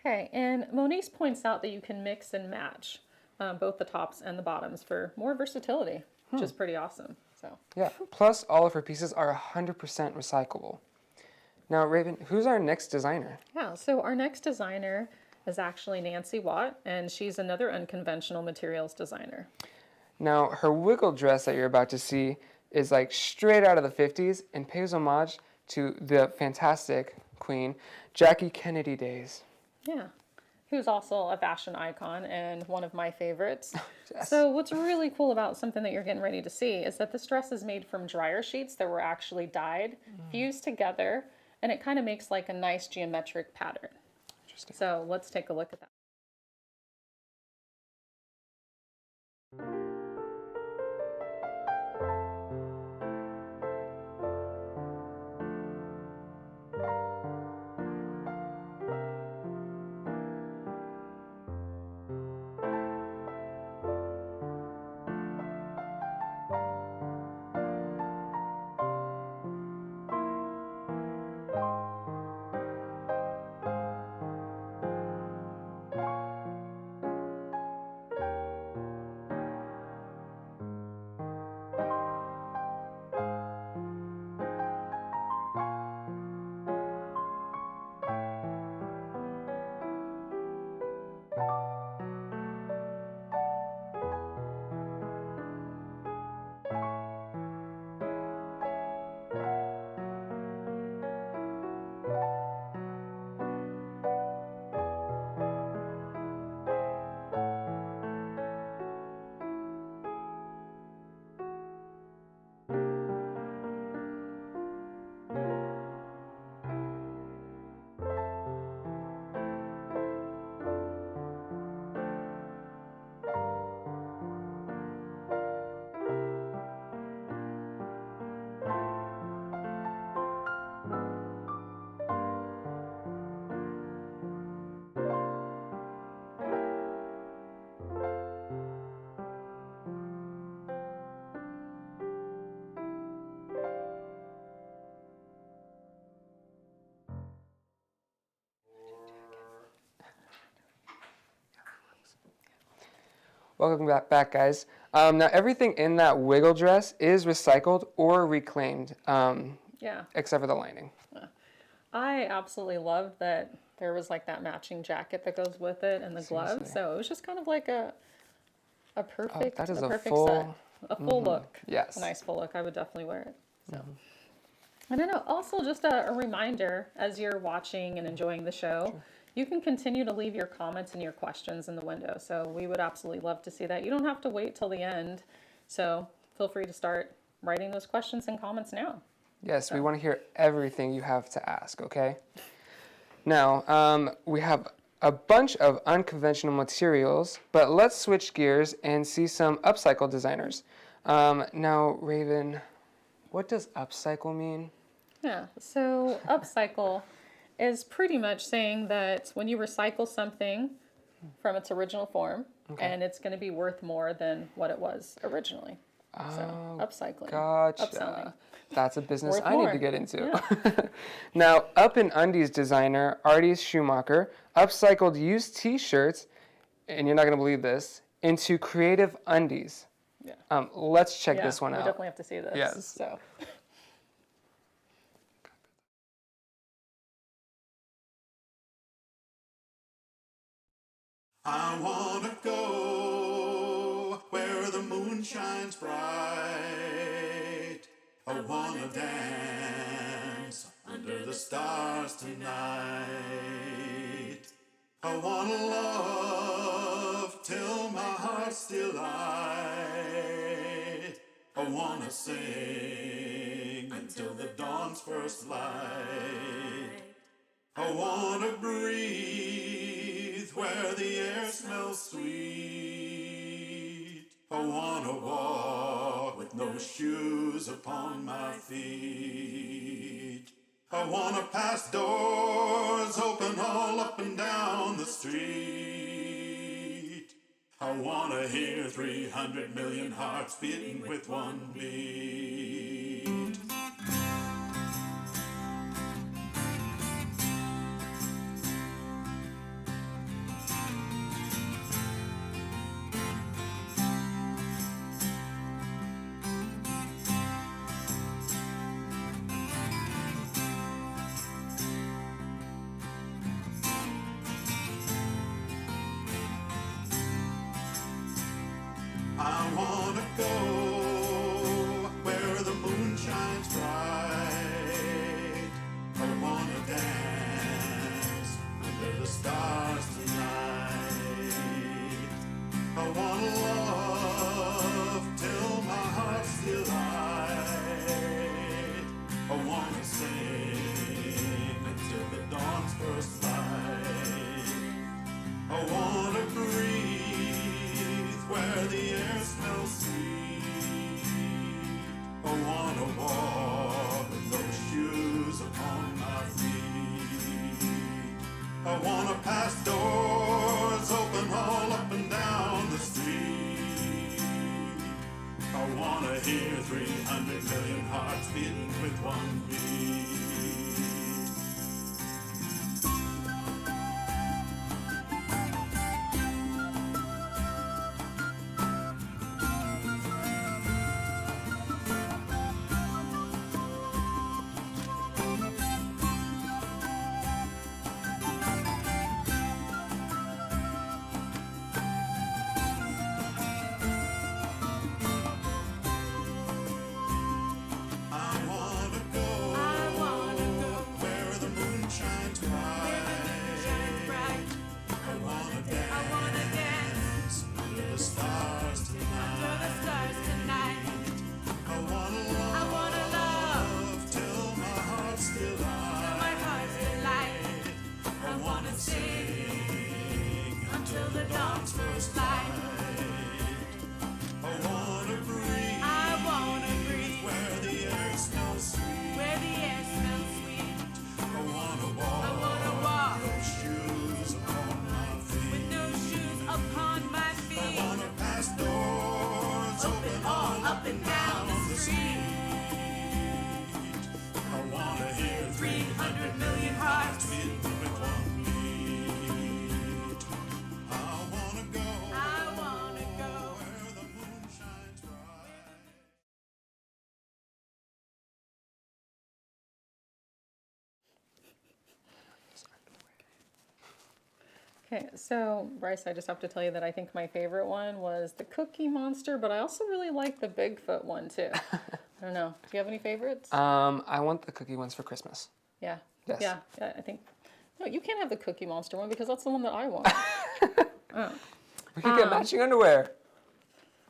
Okay, and Moniece points out that you can mix and match both the tops and the bottoms for more versatility, which is pretty awesome. So yeah, plus all of her pieces are 100% recyclable. Now, Raven, who's our next designer? Yeah, so our next designer is actually Nancy Watt, and she's another unconventional materials designer. Now, her wiggle dress that you're about to see is like straight out of the 50s and pays homage to the fantastic queen, Jackie Kennedy days. Yeah, who's also a fashion icon and one of my favorites. Yes. So what's really cool about something that you're getting ready to see is that this dress is made from dryer sheets that were actually dyed, fused together, and it kind of makes like a nice geometric pattern. Interesting. So let's take a look at that. Welcome back, guys. Now, everything in that wiggle dress is recycled or reclaimed, Yeah. except for the lining. I absolutely loved that there was like that matching jacket that goes with it and the gloves. Seriously. So it was just kind of like a perfect, that is a a perfect full- set. A full look. Yes. A nice full look. I would definitely wear it. So. And then also just a reminder as you're watching and enjoying the show, you can continue to leave your comments and your questions in the window. So we would absolutely love to see that. You don't have to wait till the end. So feel free to start writing those questions and comments now. Yes, we want to hear everything you have to ask, okay? Now, we have a bunch of unconventional materials, but let's switch gears and see some upcycle designers. Now, Raven, what does upcycle mean? Yeah, so upcycle is pretty much saying that when you recycle something from its original form, and it's going to be worth more than what it was originally. So upcycling, Gotcha. upselling. That's a business Worth I need more. to get into. Yeah. Now, Up and Undies designer Ardis Schumacher upcycled used T-shirts, and you're not going to believe this, into creative undies. Yeah. Let's check Yeah, this one we out. definitely have to see this. Yes. So. I wanna go where the moon shines bright. I wanna dance under the stars tonight. I wanna love till my heart's still light. I wanna sing until the dawn's first light. I wanna breathe where the air smells sweet. I wanna walk with no shoes upon my feet. I wanna pass doors open all up and down the street. I wanna hear 300 million hearts beating with one beat. I wanna go where the moon shines bright. I wanna dance under the stars tonight. I wanna love till my heart's still light. I wanna sing until the dawn's first light. I wanna breathe where the air smells sweet. I wanna walk with no shoes upon my feet. I wanna pass doors open all up and down the street. I wanna hear 300 million hearts beating with one beat. I wanna go where the moon shines bright. I wanna dance under the stars tonight. I wanna love till my heart's still light. I wanna sing until the dawn's first light. I wanna breathe where the air smells sweet. I wanna walk with no shoes upon my feet. I wanna pass doors open all up and down the street. I wanna hear 300 million hearts beating with one beat. I wanna go Okay, so Bryce, I just have to tell you that I think my favorite one was the Cookie Monster, but I also really like the Bigfoot one too. I don't know. Do you have any favorites? I want the cookie ones for Christmas. Yeah. Yes. Yeah, I think. No, you can't have the Cookie Monster one because that's the one that I want. Oh. We could get matching underwear.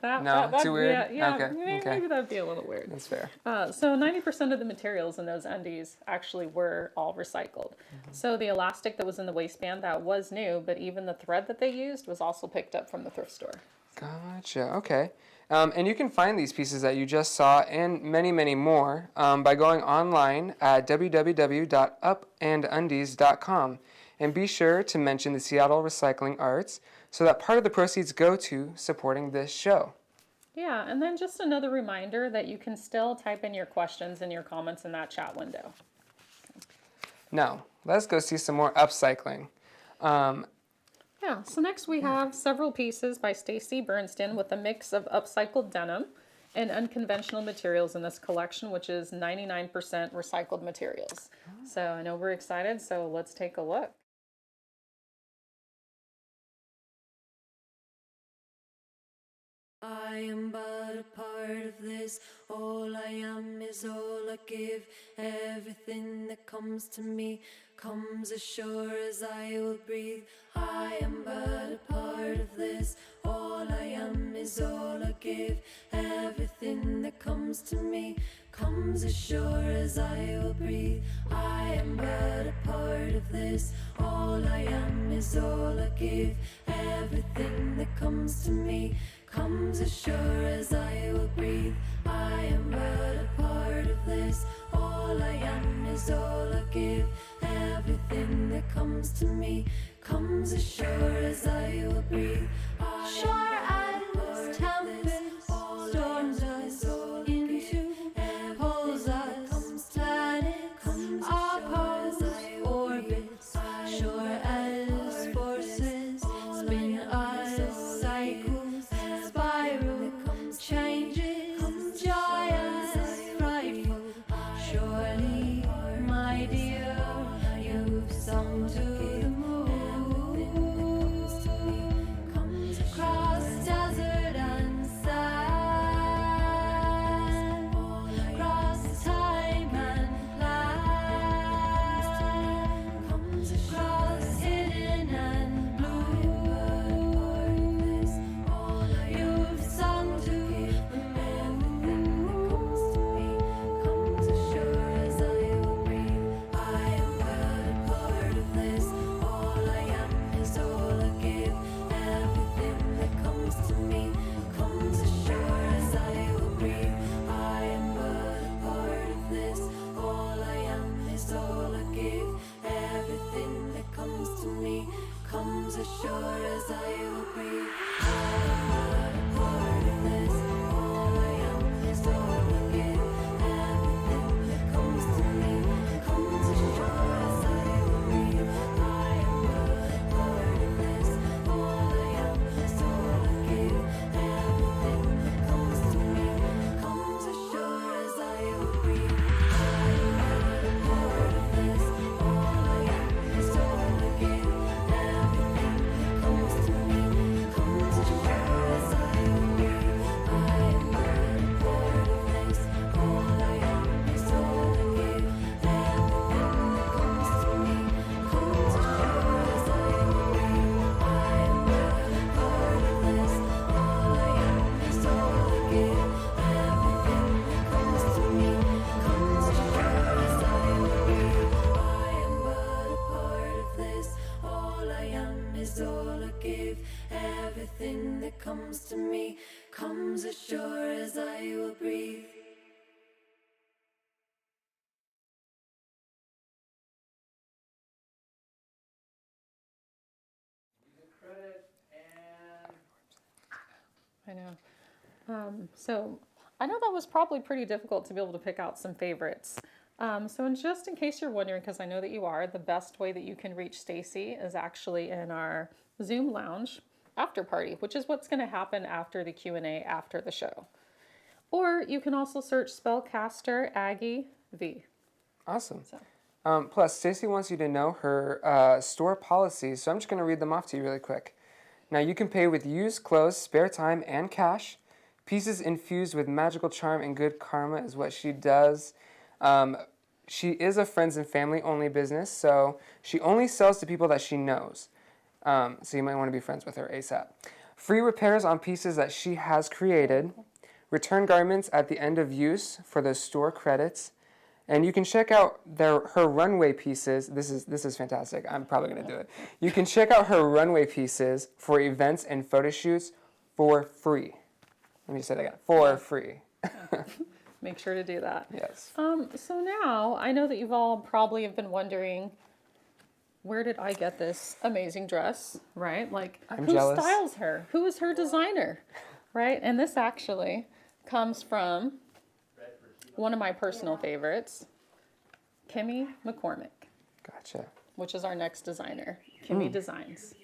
That, Too weird? Yeah, Okay, maybe that'd be a little weird. That's fair. So 90% of the materials in those undies actually were all recycled. So the elastic that was in the waistband, that was new, but even the thread that they used was also picked up from the thrift store. Gotcha. Okay. And you can find these pieces that you just saw and many, many more by going online at www.upandandies.com. And be sure to mention the Seattle Recycling Arts so that part of the proceeds go to supporting this show. Yeah, and then just another reminder that you can still type in your questions and your comments in that chat window. Now, let's go see some more upcycling. Yeah, so next we have several pieces by Staci Bernstein with a mix of upcycled denim and unconventional materials in this collection, which is 99% recycled materials. So I know we're excited, so let's take a look. I am but a part of this. All I am is all I give. Everything that comes to me comes as sure as I will breathe. I am but a part of this. All I am is all I give. Everything that comes to me comes as sure as I will breathe. I am but a part of this. All I am is all I give. Everything that comes to me comes as sure as I will breathe. I am but a part of this. All I am is all I give. Everything that comes to me comes as sure as I will breathe. Sure as tempest storms us into poles us, planets oppose orbits. Sure as forces spin us, cycles spiral, changes, joyous, frightful. Surely, my dear, you've sung to the moon. Cross desert and sand, cross time and land, cross hidden and blue. You've sung to the moon. Comes as sure as I will breathe. I am but a part of this. All I am is all I give. Everything that comes to me comes as sure as I will breathe. I am but a part of this. All I am is all I give. Everything that comes to me comes as sure as I will breathe. I am but a part of this. All I am is all I give. Everything that comes to me comes as sure as I will breathe. I am but a part of this. All I am is all I give. Everything that comes to me comes as sure as I will breathe. I am but a part of this. All I am is all I give. Everything that comes to me comes as sure as I will breathe. I am but a part of this. All I am is all I give. Everything that comes to me comes as sure as I will breathe. I am but a part of this. All I am is all I give. Everything that comes to me comes as sure as I will breathe. I am but a part of this. All I am is all I give. Everything that comes to me comes as sure as I will breathe. I know. So I know that was probably pretty difficult to be able to pick out some favorites. So just in case you're wondering, because I know that you are, the best way that you can reach Staci is actually in our Zoom lounge after party, which is what's going to happen after the Q&A after the show. Or you can also search Spellcaster Aggie V. Awesome. So. Plus, Staci wants you to know her store policies, so I'm just going to read them off to you really quick. Now, you can pay with used clothes, spare time, and cash. Pieces infused with magical charm and good karma is what she does. She is a friends and family only business, so she only sells to people that she knows. So you might want to be friends with her ASAP. Free repairs on pieces that she has created. Return garments at the end of use for those store credits. And you can check out her runway pieces. This is fantastic. I'm probably going to do it. You can check out her runway pieces for events and photo shoots for free. Let me just say that again. For free. Make sure to do that. Yes. So now I know that you've all probably have been wondering, where did I get this amazing dress, right? Like, I'm who jealous. styles her? Who is her designer, right? And this actually comes from one of my personal favorites, McCormick. Gotcha. Which is our next designer, Kimmy Designs.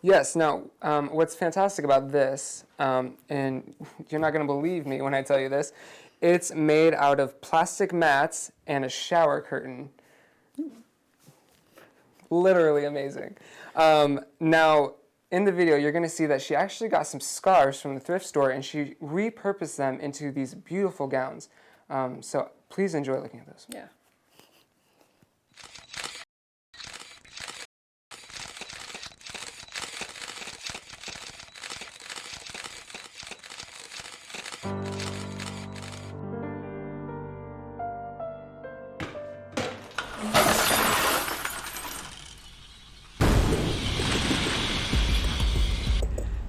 Yes. Now, what's fantastic about this, and you're not going to believe me when I tell you this, it's made out of plastic mats and a shower curtain. Literally amazing. Now, in the video, you're going to see that she actually got some scarves from the thrift store and she repurposed them into these beautiful gowns. So please enjoy looking at those. Yeah.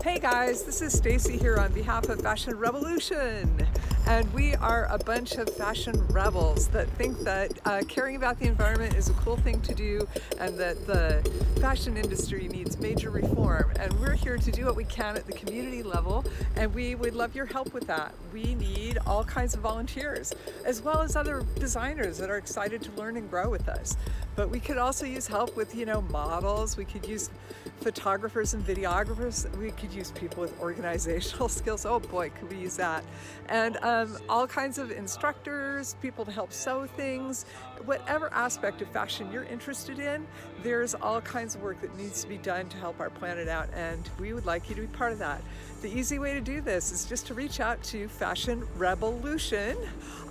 Hey guys, this is Staci here on behalf of Fashion Revolution. And we are a bunch of fashion rebels that think that caring about the environment is a cool thing to do and that the fashion industry needs major reform. And we're here to do what we can at the community level, and we would love your help with that. We need all kinds of volunteers, as well as other designers that are excited to learn and grow with us. But we could also use help with, models. We could use photographers and videographers. We could use people with organizational skills. Oh boy, could we use that. And all kinds of instructors, people to help sew things. Whatever aspect of fashion you're interested in, there's all kinds of work that needs to be done to help our planet out, and we would like you to be part of that. The easy way to do this is just to reach out to Fashion Revolution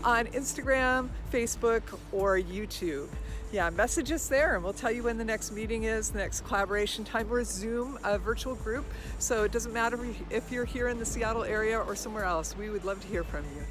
on Instagram, Facebook, or YouTube. Yeah, message us there and we'll tell you when the next meeting is, the next collaboration time. We're a Zoom virtual group, so it doesn't matter if you're here in the Seattle area or somewhere else. We would love to hear from you.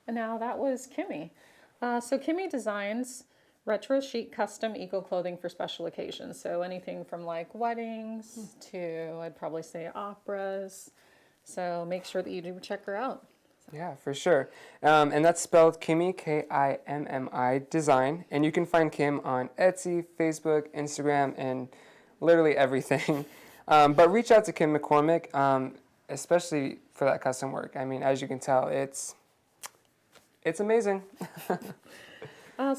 And now that was Kimmy. So Kimmy designs retro chic custom eco clothing for special occasions. So anything from like weddings to, I'd probably say, operas. So make sure that you do check her out. Yeah, for sure. And that's spelled Kimmy, Kimmi Design. And you can find Kim on Etsy, Facebook, Instagram, and literally everything. But reach out to Kim McCormick, especially for that custom work. I mean, as you can tell, it's amazing. So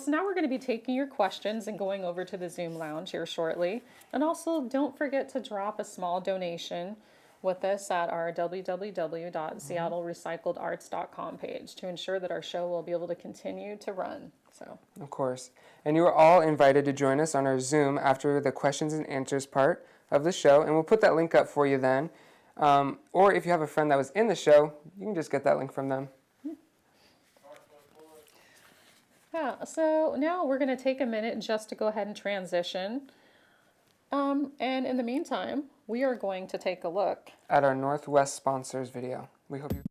now we're going to be taking your questions and going over to the Zoom lounge here shortly. And also don't forget to drop a small donation with us at our www.seattlerecycledarts.com page to ensure that our show will be able to continue to run. So, of course. And you are all invited to join us on our Zoom after the questions and answers part of the show. And we'll put that link up for you then. Or if you have a friend that was in the show, you can just get that link from them. yeah, so now we're going to take a minute just to go ahead and transition. And in the meantime, we are going to take a look at our Northwest sponsors video. We hope you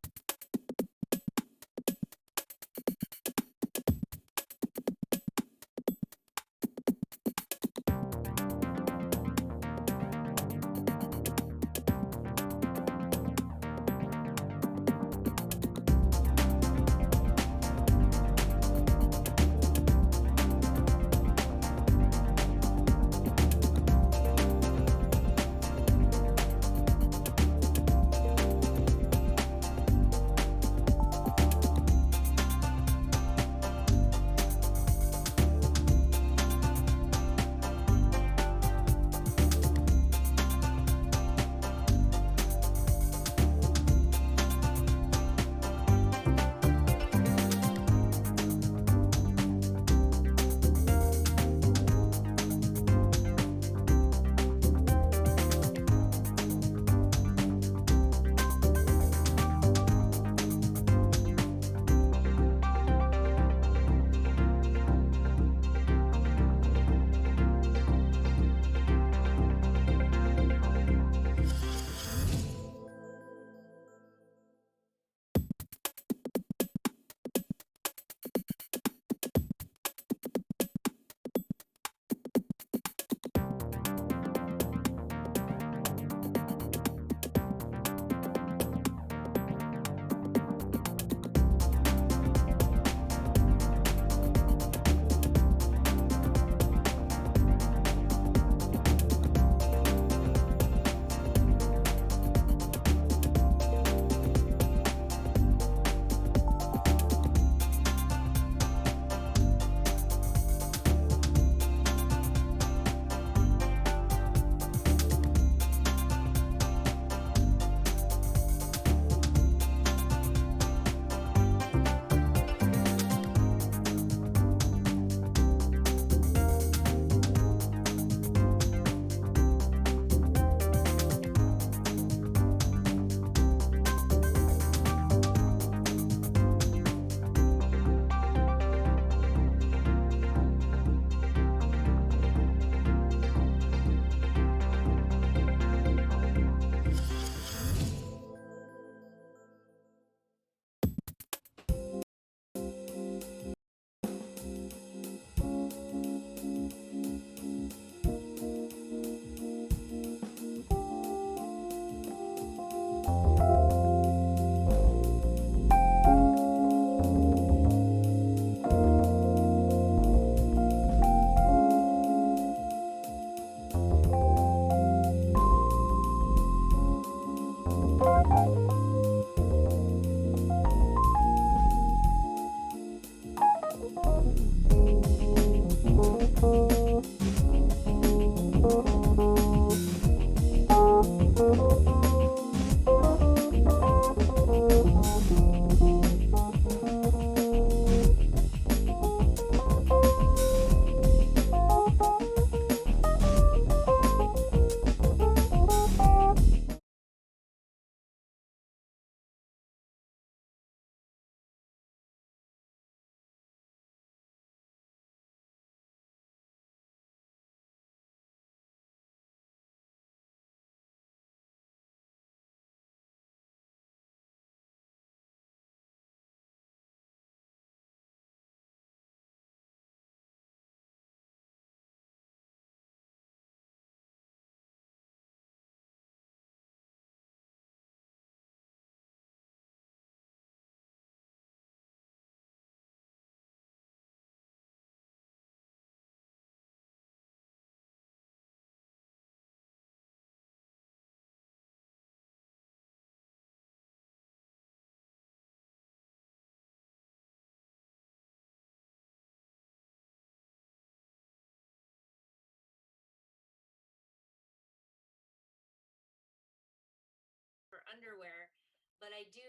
underwear, but I do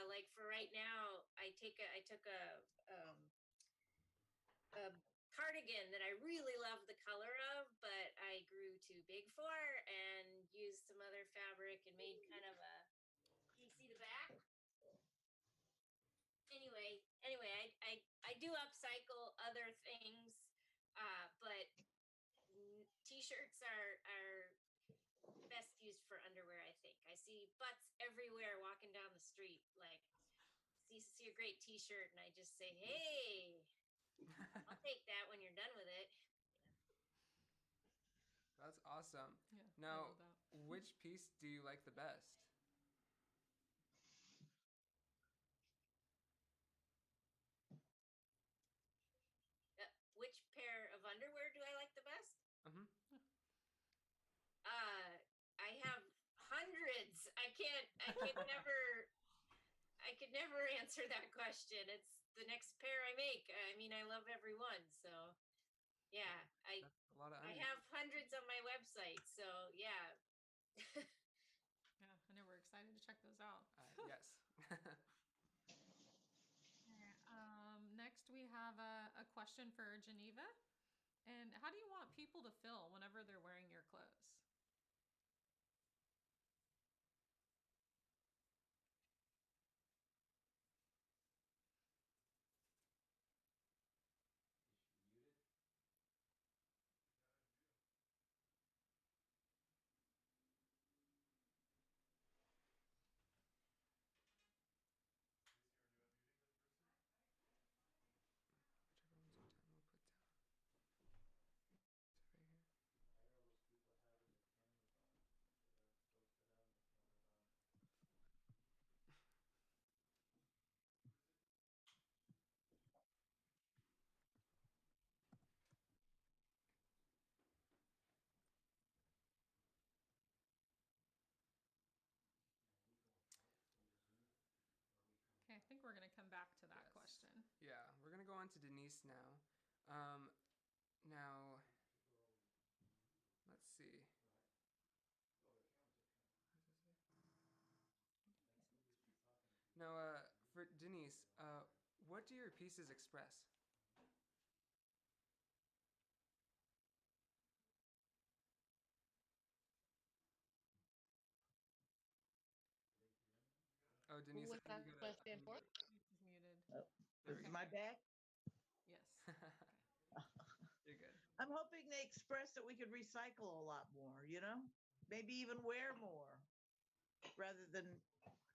like for right now. I took a cardigan that I really love the color of, but I grew too big for and used some other fabric and made kind of a. Can you see the back? Anyway, I do upcycle other things, but t-shirts are best used for underwear. I think I see butts everywhere walking down the street. Like see a great t-shirt, and I just say, "Hey, I'll take that when you're done with it." That's awesome. Yeah, I Now, love that. which piece do you like the best? Which pair of underwear do I like the best? Mm-hmm. I have hundreds. I could never answer that question. It's the next pair I make. I mean, I love every one. So yeah, That's a lot of I underwear. have hundreds on my website. So yeah. Yeah, I know we're excited to check those out. Yes. Next, we have a question for Geneva. And how do you want people to feel whenever they're wearing your clothes? Whichever one's your time, we'll put down. Right here. Okay, I think we're going to come back to that Yes. question. Yeah, we're gonna go on to Denese now. Now, let's see. Now, for Denese, what do your pieces express? Oh, Denise, Who was I think that you gotta question for? He's muted. There we Is go. my back? Yes. You're good. I'm hoping they express that we could recycle a lot more, you know? Maybe even wear more rather than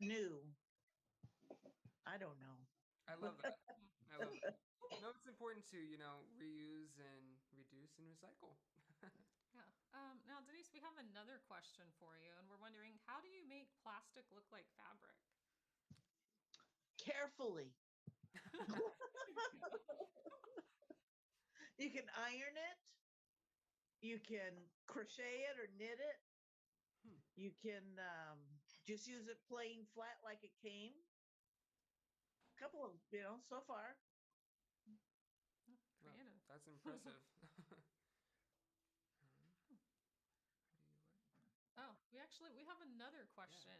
new. I don't know. I love that. I love that. No, it's important to, reuse and reduce and recycle. Yeah. Now, Denise, we have another question for you, and we're wondering, how do you make plastic look like fabric? Carefully. You can iron it. You can crochet it or knit it. You can just use it plain flat like it came. A couple of, so far. Well, Creative. that's impressive. Oh, we have another question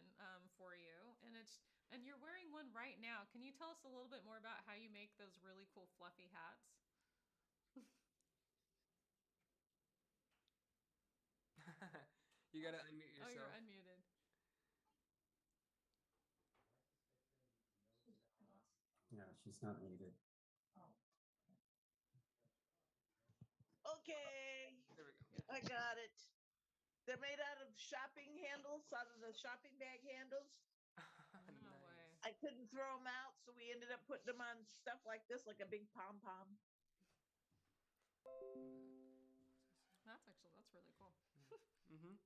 for you, and you're wearing one right now. Can you tell us a little bit more about how you make those really cool fluffy hats? You gotta unmute Oh, yourself. you're unmuted. Yeah, she's not muted. Okay. There we go. I got it. They're made out of shopping handles, out of the shopping bag handles. No way. I couldn't throw them out, so we ended up putting them on stuff like this, like a big pom-pom. That's really cool. Mm-hmm.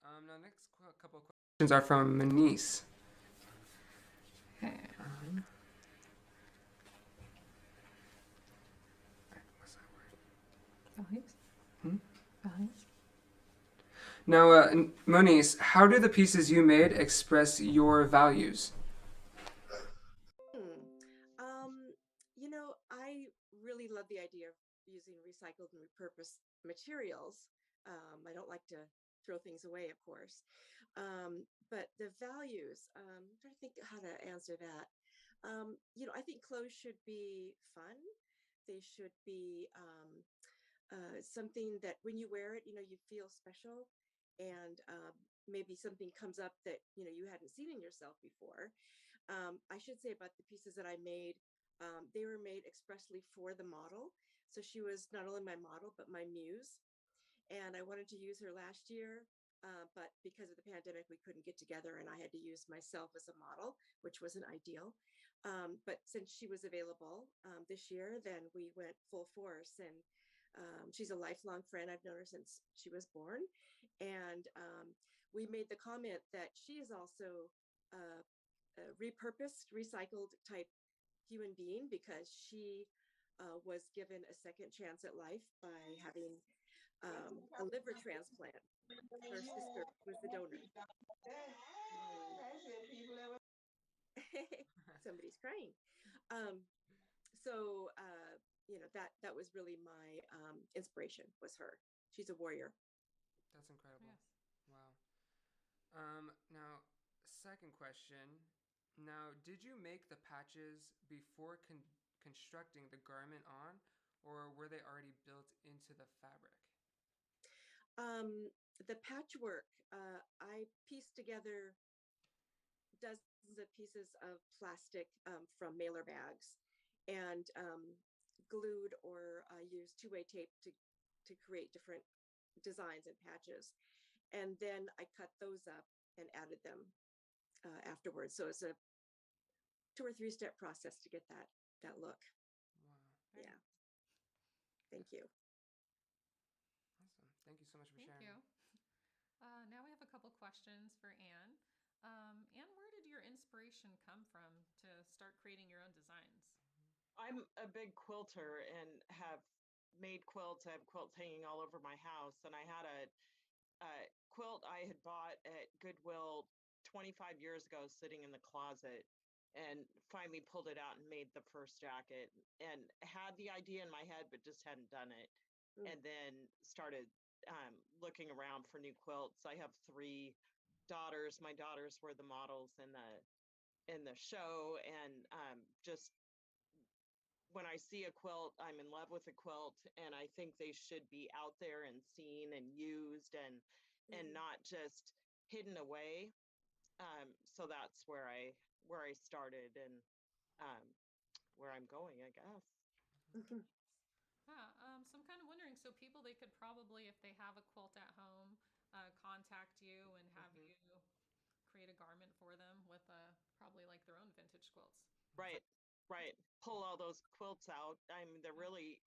Now, next couple of questions are from Moniece. What's that word? Values. Now, Moniece, how do the pieces you made express your values? I really love the idea of using recycled and repurposed materials. I don't like to throw things away, of course. But the values, I'm trying to think how to answer that. I think clothes should be fun. They should be something that when you wear it, you feel special, and maybe something comes up that you hadn't seen in yourself before. I should say about the pieces that I made, they were made expressly for the model. So she was not only my model, but my muse. And I wanted to use her last year, but because of the pandemic, we couldn't get together, and I had to use myself as a model, which wasn't ideal. But since she was available this year, then we went full force. And she's a lifelong friend. I've known her since she was born. And we made the comment that she is also a repurposed, recycled type human being, because she was given a second chance at life by having a liver transplant. Her sister was the donor. Somebody's crying. So that was really my inspiration, was her. She's a warrior. That's incredible. Yes. Wow. Now, second question. Now, did you make the patches before constructing the garment on, or were they already built into the fabric? The patchwork, I pieced together dozens of pieces of plastic from mailer bags, and glued or used two-way tape to create different designs and patches. And then I cut those up and added them afterwards. So it's a 2 or 3 step process to get that look. Wow. Yeah. Thank you. Awesome. Thank you so much for Thank sharing. you. Now we have a couple questions for Anne. Anne, where did your inspiration come from to start creating your own designs? I'm a big quilter and have made quilts. I have quilts hanging all over my house. And I had a quilt I had bought at Goodwill 25 years ago sitting in the closet, and finally pulled it out and made the first jacket, and had the idea in my head, but just hadn't done it. And then started looking around for new quilts. I have 3 daughters. My daughters were the models in the show, and just when I see a quilt, I'm in love with a quilt, and I think they should be out there and seen and used, and not just hidden away. So that's where I started, and where I'm going, I guess. Yeah, so I'm kind of wondering, so people, they could probably, if they have a quilt at home, contact you and have you create a garment for them with probably like their own vintage quilts. Right. Pull all those quilts out. I mean, they're really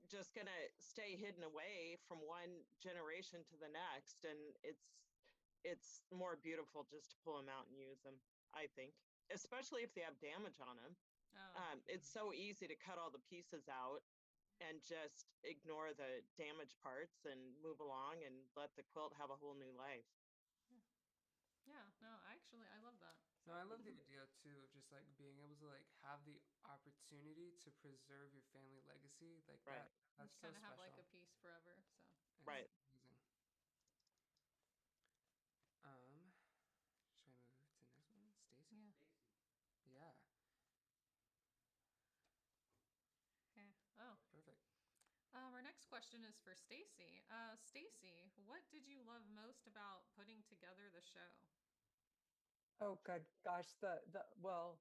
just gonna stay hidden away from one generation to the next, and it's more beautiful just to pull them out and use them, I think, especially if they have damage on them. It's so easy to cut all the pieces out and just ignore the damaged parts and move along and let the quilt have a whole new life. Yeah, no, I love that. No, I love the idea too of just like being able to like have the opportunity to preserve your family legacy like that. That's so kind of special. have like a piece forever. So It's amazing. Should I move to the next one? Staci? Yeah. Yeah. Okay. Oh. Perfect. Our next question is for Staci. Staci, what did you love most about putting together the show? Oh, gosh, well,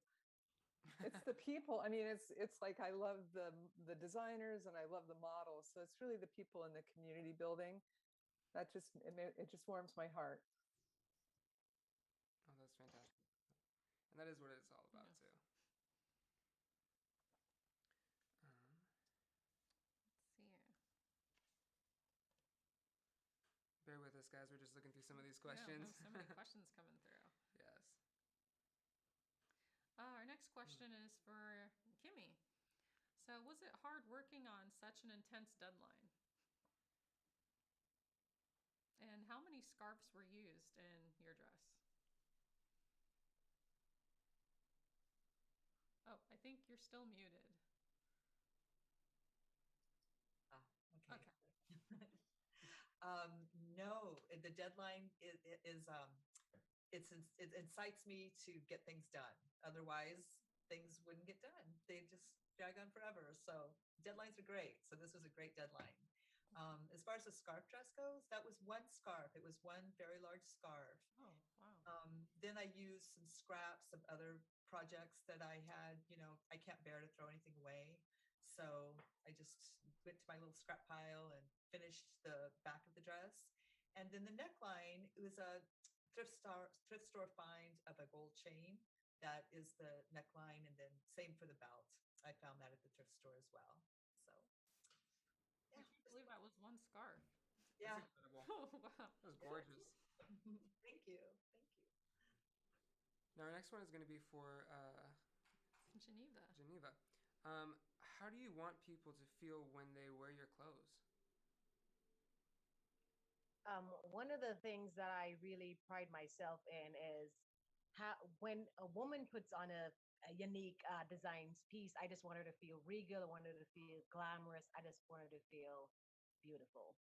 it's the people. I mean, it's like I love the designers and I love the models. So it's really the people in the community building that it just warms my heart. Oh, that's fantastic. And that is what it's all about too. Let's see here. Bear with us, guys. We're just looking through some of these questions. Yeah, so many questions coming through. Yes. Our next question is for Kimmy. So, was it hard working on such an intense deadline? And how many scarves were used in your dress? Oh, I think you're still muted. Okay. No, the deadline is it incites me to get things done. Otherwise, things wouldn't get done. They just drag on forever. So deadlines are great. So this was a great deadline. As far as the scarf dress goes, that was one scarf. It was one very large scarf. Oh, wow. Then I used some scraps of other projects that I had, I can't bear to throw anything away. So I just went to my little scrap pile and finished the back of the dress. And then the neckline, it was a thrift store find of a gold chain. That is the neckline. And then same for the belt. I found that at the thrift store as well. So I can't believe that was one scarf. yeah. That's incredible. Oh, wow. That was gorgeous. Thank you. Thank you. Now our next one is going to be for Geneva. Geneva. How do you want people to feel when they wear your clothes? One of the things that I really pride myself in is how when a woman puts on a unique designs piece, I just want her to feel regal. I want her to feel glamorous. I just want her to feel beautiful.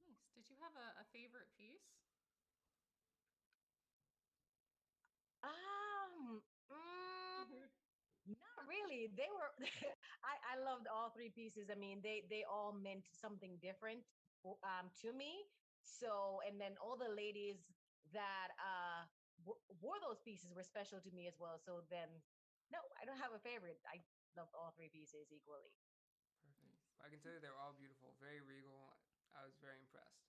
Nice. Did you have a favorite piece? Not really. They were I loved all three pieces. I mean, they all meant something different to me. So, and then all the ladies that wore those pieces were special to me as well. So then, no, I don't have a favorite. I loved all three pieces equally. Perfect. I can tell you they're all beautiful, very regal. I was very impressed.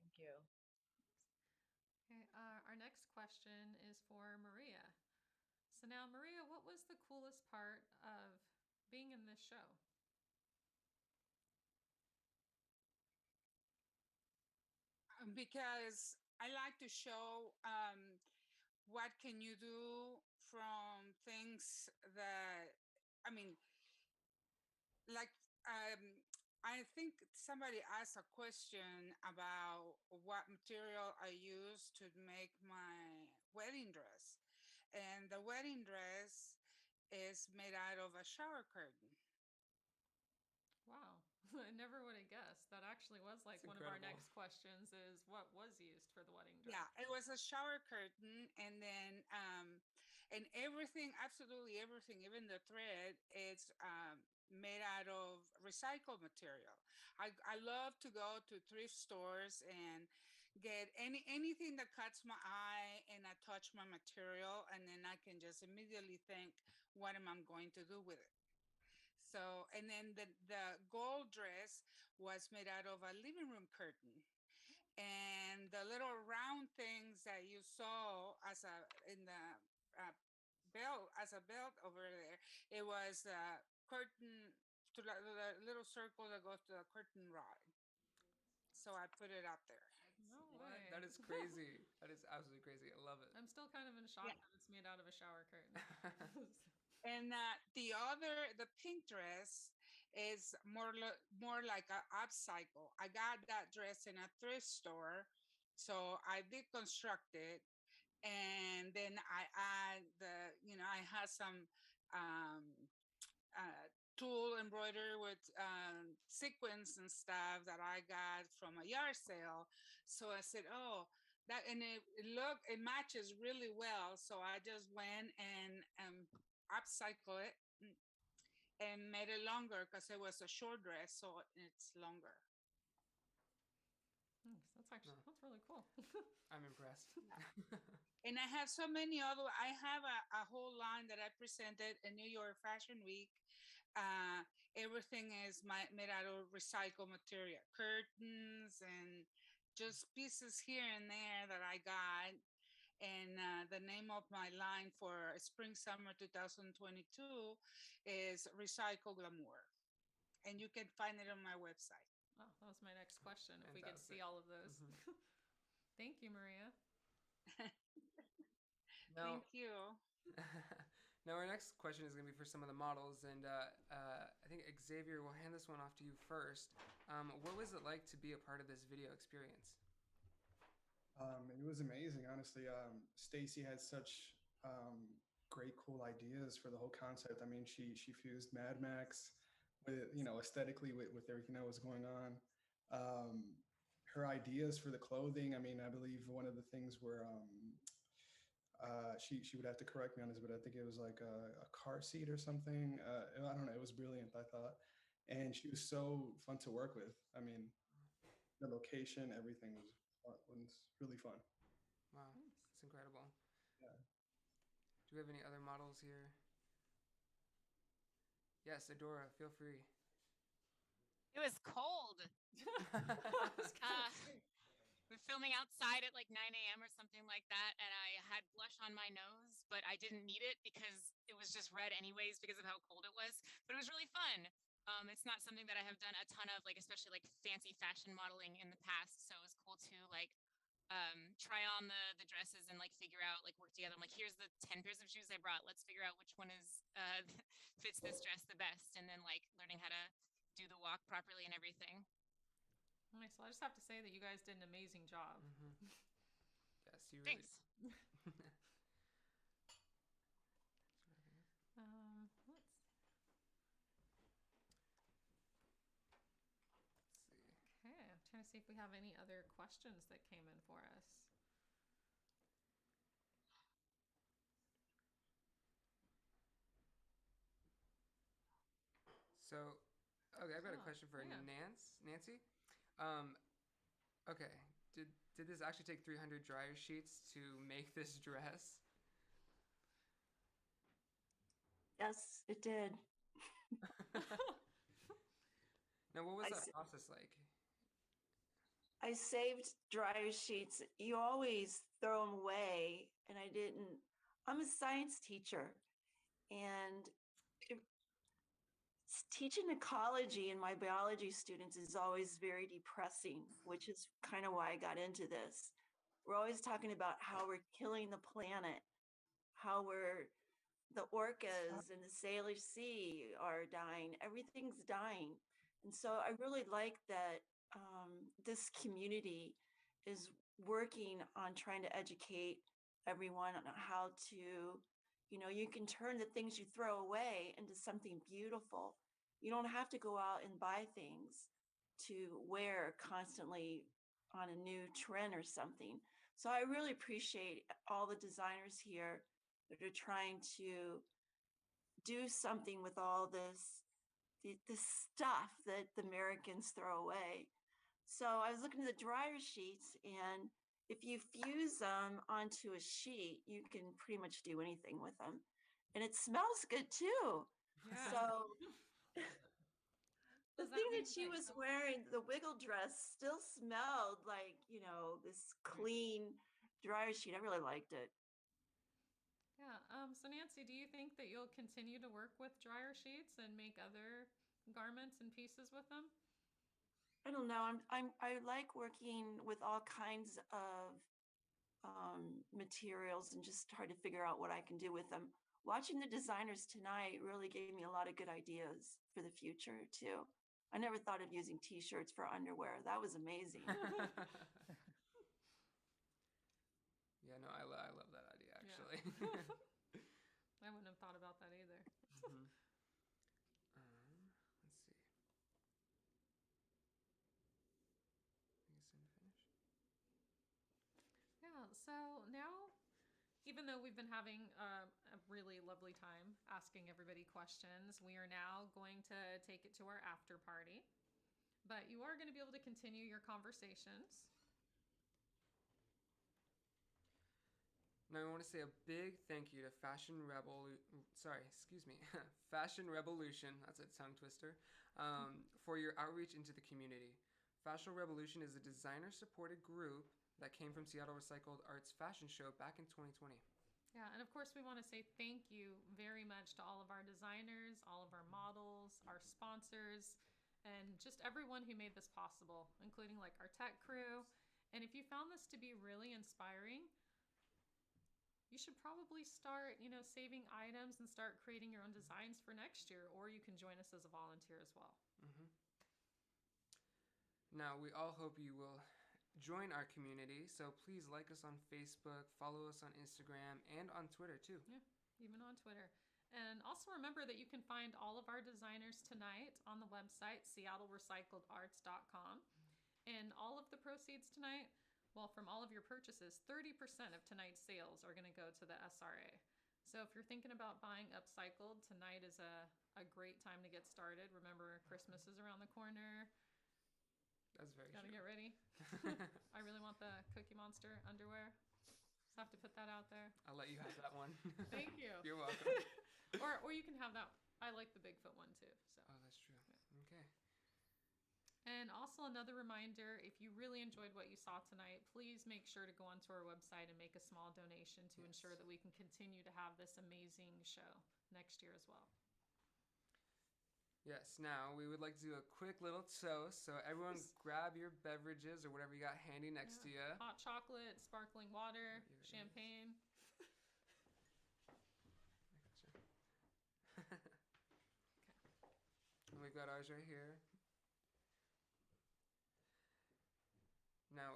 Thank you. Okay, our next question is for Maria. So now, Maria, what was the coolest part of being in this show? Because I like to show what can you do from things that, I mean, like, I think somebody asked a question about what material I use to make my wedding dress. And the wedding dress is made out of a shower curtain. Wow, I never would have guessed. That actually was like That's one of our incredible. next questions is what was used for the wedding dress? Yeah, it was a shower curtain, and then and everything, absolutely everything, even the thread, it's made out of recycled material. I love to go to thrift stores and get anything that cuts my eye, and I touch my material, and then I can just immediately think, what am I going to do with it? So, and then the gold dress was made out of a living room curtain. And the little round things that you saw as in the belt, as a belt over there, it was a curtain, to the little circle that goes to the curtain rod. So I put it out there. No What? way. That is crazy. That is absolutely crazy. I love it. I'm still kind of in shock Yeah. that it's made out of a shower curtain. And the pink dress is more like an upcycle. I got that dress in a thrift store, so I deconstruct it, and then I add I had some tool embroidery with sequins and stuff that I got from a yard sale. So I said, oh, that, and it matches really well. So I just went and upcycle it and made it longer because it was a short dress, so it's longer. Nice. That's really cool. I'm impressed. And I have so many other, I have a whole line that I presented in New York Fashion Week. Everything is made out of recycled material, curtains and just pieces here and there that I got. And the name of my line for spring summer 2022 is Recycle Glamour. And you can find it on my website. Oh, that was my next question. If we could Fantastic. see all of those. Thank you, Maria. Now, Thank you. now our next question is going to be for some of the models, and I think Xavier, will hand this one off to you first. What was it like to be a part of this video experience? It was amazing, honestly. Staci had such great, cool ideas for the whole concept. I mean, she fused Mad Max with, aesthetically with everything that was going on. her ideas for the clothing. I mean, I believe one of the things where she would have to correct me on this, but I think it was like a car seat or something. I don't know. It was brilliant, I thought, and she was so fun to work with. I mean, the location, everything was really fun. Wow, it's incredible. Yeah. Do we have any other models here? Yes, Adora, feel free. It was cold. We're filming outside at like 9 a.m. or something like that, and I had blush on my nose, but I didn't need it because it was just red anyways because of how cold it was. But it was really fun. It's not something that I have done a ton of, like especially like fancy fashion modeling in the past. So it was cool to like try on the dresses and like figure out, like work together. I'm like, here's the 10 pairs of shoes I brought. Let's figure out which one is fits this dress the best, and then like learning how to do the walk properly and everything. Nice. Well, I just have to say that you guys did an amazing job. Mm-hmm. Yes, you really. Thanks. Let's see. Okay, I'm trying to see if we have any other questions that came in for us. So, okay, I've got a question for Nancy. Okay, did this actually take 300 dryer sheets to make this dress? Yes, it did. Now, what was that process like? I saved dryer sheets. You always throw them away, and I didn't. I'm a science teacher, and teaching ecology and my biology students is always very depressing, which is kind of why I got into this. We're always talking about how we're killing the planet, how the orcas and the Salish Sea are dying. Everything's dying. And so I really like that this community is working on trying to educate everyone on how to, you can turn the things you throw away into something beautiful. You don't have to go out and buy things to wear constantly on a new trend or something. So I really appreciate all the designers here that are trying to do something with all this stuff that the Americans throw away. So I was looking at the dryer sheets, and if you fuse them onto a sheet, you can pretty much do anything with them. And it smells good too. Yeah. So the thing that she was wearing, the wiggle dress, still smelled like, this clean dryer sheet. I really liked it. Yeah. So Nancy, do you think that you'll continue to work with dryer sheets and make other garments and pieces with them? I don't know. I like working with all kinds of materials and just try to figure out what I can do with them. Watching the designers tonight really gave me a lot of good ideas for the future too. I never thought of using t-shirts for underwear. That was amazing. Yeah, no, I love that idea actually. Yeah. I wouldn't have thought about that either. Mm-hmm. Let's see. I guess I'm finished. Yeah, so now, even though we've been having a really lovely time asking everybody questions, we are now going to take it to our after party. But you are going to be able to continue your conversations. Now I want to say a big thank you to Fashion Revolution, that's a tongue twister, for your outreach into the community. Fashion Revolution is a designer-supported group that came from Seattle Recycled Arts Fashion Show back in 2020. Yeah, and of course we want to say thank you very much to all of our designers, all of our models, our sponsors, and just everyone who made this possible, including like our tech crew. And if you found this to be really inspiring, you should probably start, saving items and start creating your own designs for next year, or you can join us as a volunteer as well. Mm-hmm. Now, we all hope you will join our community, so please like us on Facebook, follow us on Instagram, and on Twitter too. Yeah, even on Twitter. And also remember that you can find all of our designers tonight on the website, seattlerecycledarts.com. And all of the proceeds tonight, well, from all of your purchases, 30% of tonight's sales are going to go to the SRA. So if you're thinking about buying upcycled, tonight is a great time to get started. Remember, Christmas is around the corner. That's very Gotta true. get ready. I really want the Cookie Monster underwear. Just have to put that out there. I'll let you have that one. Thank you. You're welcome. Or you can have that. I like the Bigfoot one too. So. Oh, that's true. Okay. And also another reminder, if you really enjoyed what you saw tonight, please make sure to go onto our website and make a small donation to ensure that we can continue to have this amazing show next year as well. Yes, now we would like to do a quick little toast. So everyone grab your beverages or whatever you got handy next to you. Hot chocolate, sparkling water, champagne. And we've got ours right here. Now,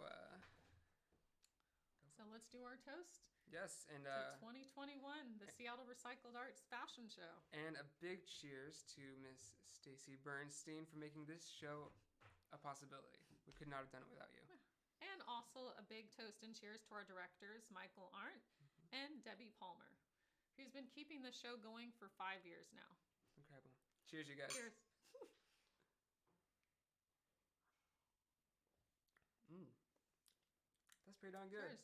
So let's do our toast. yes, and To 2021, the Seattle Recycled Arts Fashion Show. and a big cheers to Miss Staci Bernstein for making this show a possibility. We could not have done it without you. And also a big toast and cheers to our directors, Michael Arndt and Debbie Palmer, who's been keeping the show going for 5 years now. Incredible. Cheers, you guys. Cheers. That's pretty darn good. Cheers.